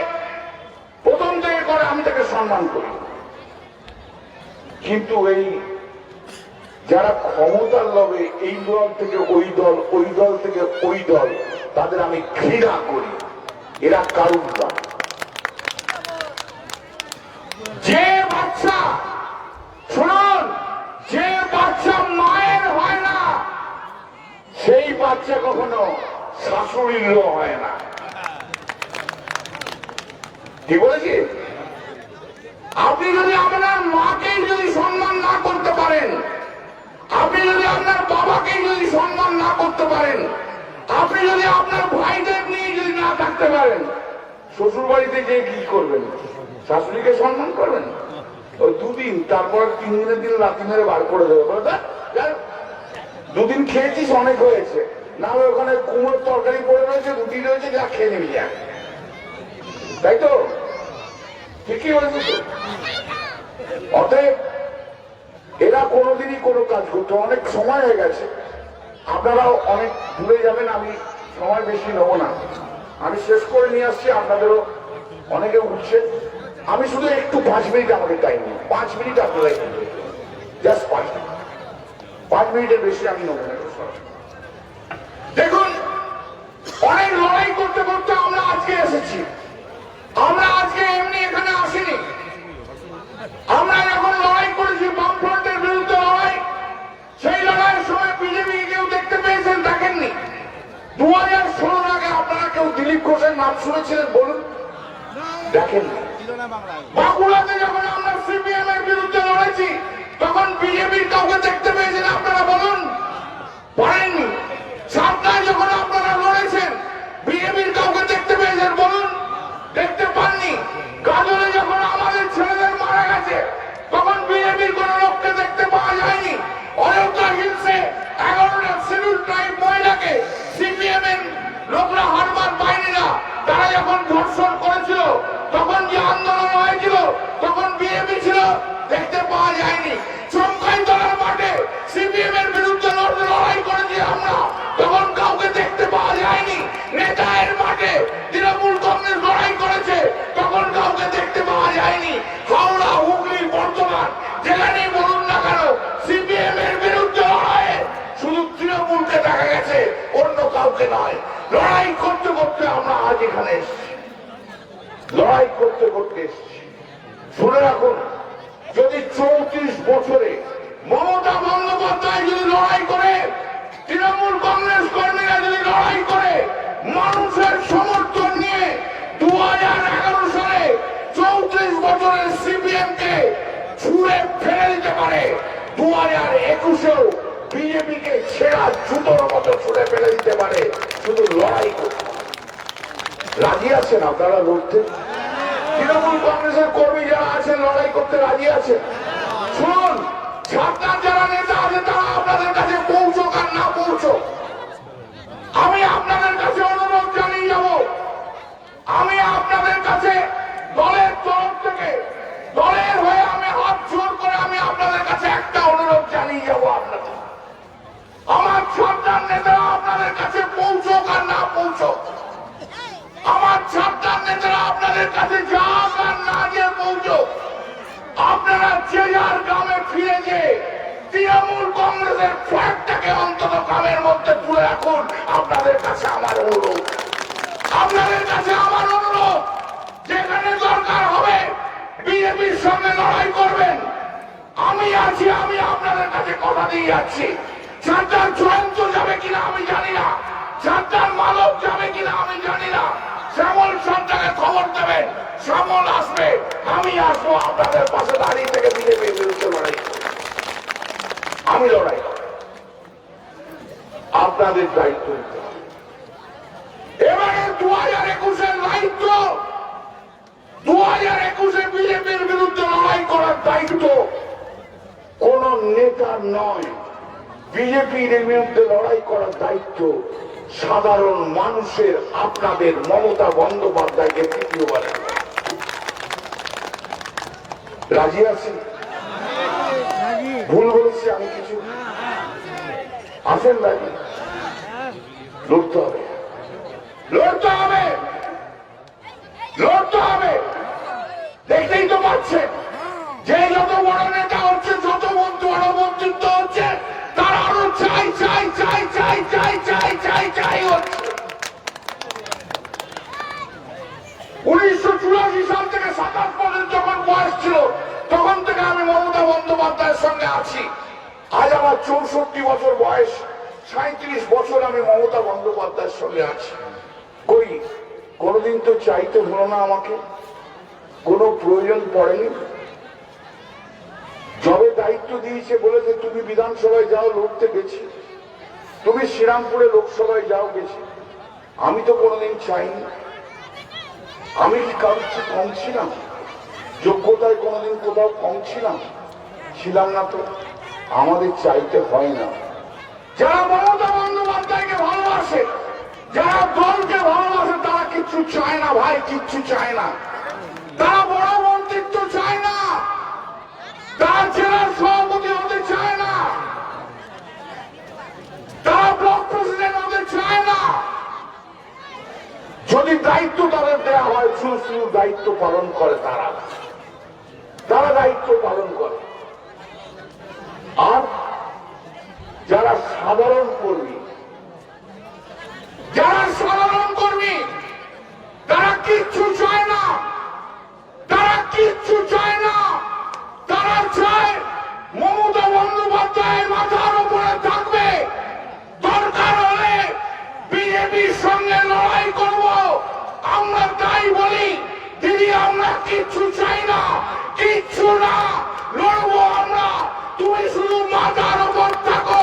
প্রথম থেকে করে, আমি তাকে সম্মান করি। কিন্তু এই যারা ক্ষমতার লোভে এই দল থেকে ওই দল, ওই দল থেকে ওই দল, তাদের আমি ঘৃণা করি। এরা কারুর দল। যে বাচ্চা, শুনুন, যে বাচ্চা মায়ের হয় না, সেই বাচ্চা কখনো শাশুড়িরও হয় না। কি বলেছি? আপনি যদি আপনার মাকে যদি সম্মান না করতে পারেন, আপনি যদি আপনার বাবাকে যদি সম্মান না করতে পারেন, আপনি যদি আপনার ভাইদের নিয়ে যদি না থাকতে পারেন, শ্বশুর বাড়িতে গিয়ে কি করবেন? শাশুড়িকে সম্মান করবেন? ওই দুদিন, তারপর 3 দিনের দিন রাতি মেরে বার করে দেবে। দুদিন খেয়েছিস, অনেক হয়েছে, না হলে ওখানে কুমোর তরকারি পড়ে রয়েছে, রুটি রয়েছে, যা খেয়ে নিবি যা। তাই তো? ঠিকই বলেছি তো। অতএব এরা কোনোদিনই কোনো কাজ করতে, অনেক সময় হয়ে গেছে, আপনারাও অনেক ভুলে যাবেন। আমি সময় বেশি নেব না, আমি শেষ করে নিয়ে আসছি। আপনাদেরও অনেকে উঠছে, আমি শুধু একটু 5 মিনিট আমাদের টাইম নেই। 5 মিনিট আপনারা জাস্ট 5 মিনিট, 5 মিনিটের বেশি আমি নেব না। দেখুন, অনেক লড়াই করতে করতে আমরা আজকে এসেছি। আমরা আজকে এমনি এখানে আসিনি। আমরা যখন লড়াই করেছি বামফ্রন্টের বিরুদ্ধে লড়াই, সেই লড়াইয়ের সময় বিজেপি কেউ দেখতে পেয়েছেন? দেখেননি। 2016 আগে আপনারা কেউ দিলীপ ঘোষের নাম শুনেছিলেন বলুন? দেখেননি। বাঁকুড়াতে যখন আমরা সিপিএম এর বিরুদ্ধে লড়েছি, তখন বিজেপির কাউকে দেখতে পেয়েছেন আপনারা বলুন? পারেননি। সাতটায় যখন আপনারা লড়েছেন, বিজেপির কাউকে দেখতে পেয়েছেন বলুন? দেখতে পাননি। গাজলে যখন আমাদের ছেলেদের মারা গেছে, তখন বিজেপির কোন লোককে দেখতে পাওয়া যায়নি। অযোধ্যা হিলসে 11টা শিডিউল ট্রাইব মহিলাকে সিপিএম এর লোকরা, হারবার বাহিনীরা, তারা যখন ধর্ষণ করেছিল, তখন যে আন্দোলন হয়েছিল, তখন বিজেপি ছিল, দেখতে পাওয়া যায়নি। চমকাই দলের মাঠে সিপিএম এর বিরুদ্ধে লড়াই করেছি আমরা, তখন কাউকে দেখতে পাওয়া যায়নি। নেতায়ের মাঠে তৃণমূল কংগ্রেস লড়াই করেছে, তখন কাউকে দেখতে পাওয়া যায়নি। হাওড়া, হুগলি, বর্ধমান, যেখানেই বলুন না কেন, সিপিএম এর বিরুদ্ধে লড়াইয়ে শুধু তৃণমূলকে দেখা গেছে, অন্য কাউকে নয়। লড়াই করতে করতে আমরা আজ এখানে এসেছি, লড়াই করতে করতে এসেছি। শুনে রাখুন, যদি 34 বছরে মমতা বন্দ্যোপাধ্যায় যদি লড়াই করে, তৃণমূল কংগ্রেস কর্মীরা যদি লড়াই করে, মানুষের সমর্থন নিয়ে 2011 সালে 34 বছরের সিপিএম কে ছুঁড়ে ফেলে দিতে পারে, 2021-এও বিজেপিকে ছেঁড়া জুতোর মতো ছুঁড়ে ফেলে দিতে পারে। শুধু লড়াই করতে রাজি আছেন আপনারা লড়তে? তৃণমূল কংগ্রেসের কর্মী যারা আছেন, লড়াই করতে রাজি আছে? শুনুন, ছাত্রার যারা নেতা আছে, তারা আপনাদের কাছে পৌঁছক আর না পৌঁছক, আমি আপনাদের কাছে অনুরোধ জানিয়ে যাব। আমি আপনাদের কাছে দলের তরফ থেকে, দলের হয়ে আমি হাত জোর করে আমি আপনাদের কাছে একটা অনুরোধ জানিয়ে যাব। আপনাদের, আমার ছাত্রার নেতারা আপনাদের কাছে পৌঁছক আর না পৌঁছক, আমার ছাত্রার নেতারা আপনাদের কাছে যাক আর না যে পৌঁছক, আপনারা যে যার গ্রামে ফিরে যে তৃণমূল কংগ্রেসের ফ্ল্যাগটাকে অন্তত গ্রামের মধ্যে তুলে রাখুন। আপনাদের কাছে আমার অনুরোধ, আপনাদের কাছে আমার অনুরোধ, যেখানে দরকার হবে বিজেপির সঙ্গে লড়াই করবেন, আমি আছি। আমি আপনাদের কাছে কথা দিয়ে যাচ্ছি। ছাত্রার জয়ন্ত যাবে কিনা আমি জানি না, ছাত্রার মালব যাবে কিনা আমি জানি না। শ্যামল সরকারকে খবর দেবেন, শ্যামল আসবে, আমি আসবো আপনাদের পাশে দাঁড়িয়ে থেকে বিজেপির বিরুদ্ধে লড়াই। আমি লড়াই আপনাদের দায়িত্ব নিতে হবে। এবারে 2021-এর দায়িত্ব, 2021-এ বিজেপির বিরুদ্ধে লড়াই করার দায়িত্ব কোন নেতার নয়। বিজেপির বিরুদ্ধে লড়াই করার দায়িত্ব সাধারণ মানুষের, আপনাদের মমতা বন্দ্যোপাধ্যায়কে তৃতীয়বারের। রাজি আছেন? ভুল বলেছি আমি কিছু? আছেন রাজি? লড়তে হবে, লড়তে হবে, লড়তে হবে। দেখতেই তো পাচ্ছেন যে যত বড় নেতা হচ্ছে, যত বড় মন্ত্রিত্ব হচ্ছে, তারা আরো চাই চাই চাই চাই চাই চাই চাই চাই হচ্ছে। 1984 সাল থেকে 27 পর্যন্ত যখন বয়স ছিল, তখন থেকে আমি মমতা বন্দ্যোপাধ্যায়ের সঙ্গে আছি। আজ আমার 64 বছর বয়স, 37 বছর আমি মমতা বন্দ্যোপাধ্যায়ের সঙ্গে আছি। কই কোনদিন তো চাইতে হলো না আমাকে, কোনো প্রয়োজন পড়েনি। যবে দায়িত্ব দিয়েছে বলেছে তুমি বিধানসভায় যাও, লড়তে গেছি। তুমি শ্রীরামপুরে লোকসভায় যাও, গেছি। আমি তো কোনোদিন চাইনি। আমি কি কারোর চেয়ে কম ছিলাম? যোগ্যতায় কোনোদিন কোথাও কম ছিলাম? ছিলাম না তো। আমাদের চাইতে হয় না। যারা মমতা বন্দ্যোপাধ্যায়কে ভালোবাসে, যারা দলকে ভালোবাসে, তারা কিচ্ছু চায় না ভাই, কিচ্ছু চায় না। তারা বড় মন্ত্রিত্ব চায় না, তারা জেলার সভাপতি হতে চায় না, তারা ব্লক প্রেসিডেন্ট হতে চায় না। যদি দায়িত্ব তাদের দেওয়া হয়, শুধু দায়িত্ব পালন করে, তারা দায়িত্ব পালন করে। আর যারা সাধারণ কর্মী, তারা কিচ্ছু চায় না, তারা কিচ্ছু চায় না। তারা চায় মমতা বন্দ্যোপাধ্যায়ের মাথার উপরে থাকবে, দরকার হলে বিজেপির সঙ্গে লড়াই করব। আমরা তাই বলি, দিদি আমরা কিচ্ছু চাই না, কিচ্ছু না, লড়বো আমরা। তুমি শুধু মাথার উপর থাকো,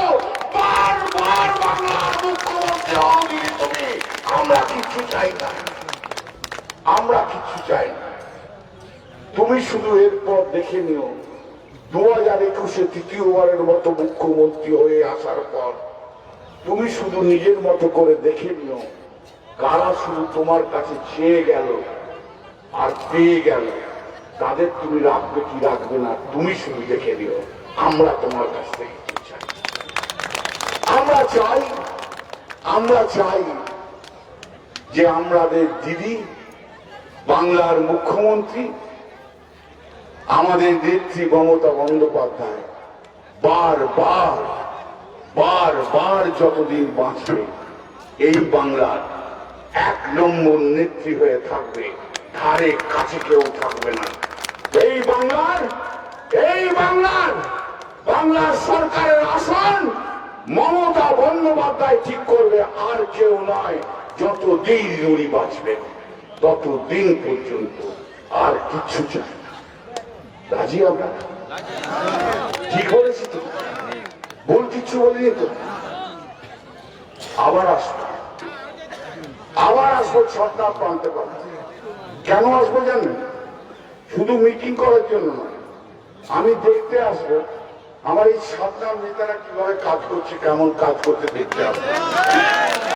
বারবার বাংলার মুখ্যমন্ত্রী হও দিদি তুমি। আমরা কিচ্ছু চাই না, আমরা কিচ্ছু চাই না। তুমি শুধু এরপর দেখে নিও, 2021-এ তৃতীয়বারের মতো মুখ্যমন্ত্রী হয়ে আসার পর তুমি শুধু নিজের মতো করে দেখে নিও, কারা শুধু তোমার কাছে চেয়ে গেল আর পেয়ে গেল, তাদের তুমি রাখবে কি রাখবে না, তুমি শুধু দেখে নিও। আমরা তোমার কাছ থেকে কি চাই? আমরা চাই যে আমাদের দিদি, বাংলার মুখ্যমন্ত্রী, আমাদের নেত্রী মমতা বন্দ্যোপাধ্যায় বারবার যতদিন বাঁচবে, এই বাংলার 1 নম্বর নেত্রী হয়ে থাকবে, ধারে কাছে কেউ থাকবে না। এই বাংলার সরকারের আসন মমতা বন্দ্যোপাধ্যায় ঠিক করবে, আর কেউ নয়। যতদিন উনি বাঁচবেন ততদিন পর্যন্ত আর কিচ্ছু চাই না। রাজি আমরা? ঠিক বলেছি তো? ভুল কিচ্ছু বলিনি তো? আবার আসবো ছটনা প্রান্তে প্রান্তে। কেন আসবো জানেন? শুধু মিটিং করার জন্য নয়, আমি দেখতে আসবো আমার এই সাতটা নেতারা কিভাবে কাজ করছে, কেমন কাজ করতে দেখতে আসবো।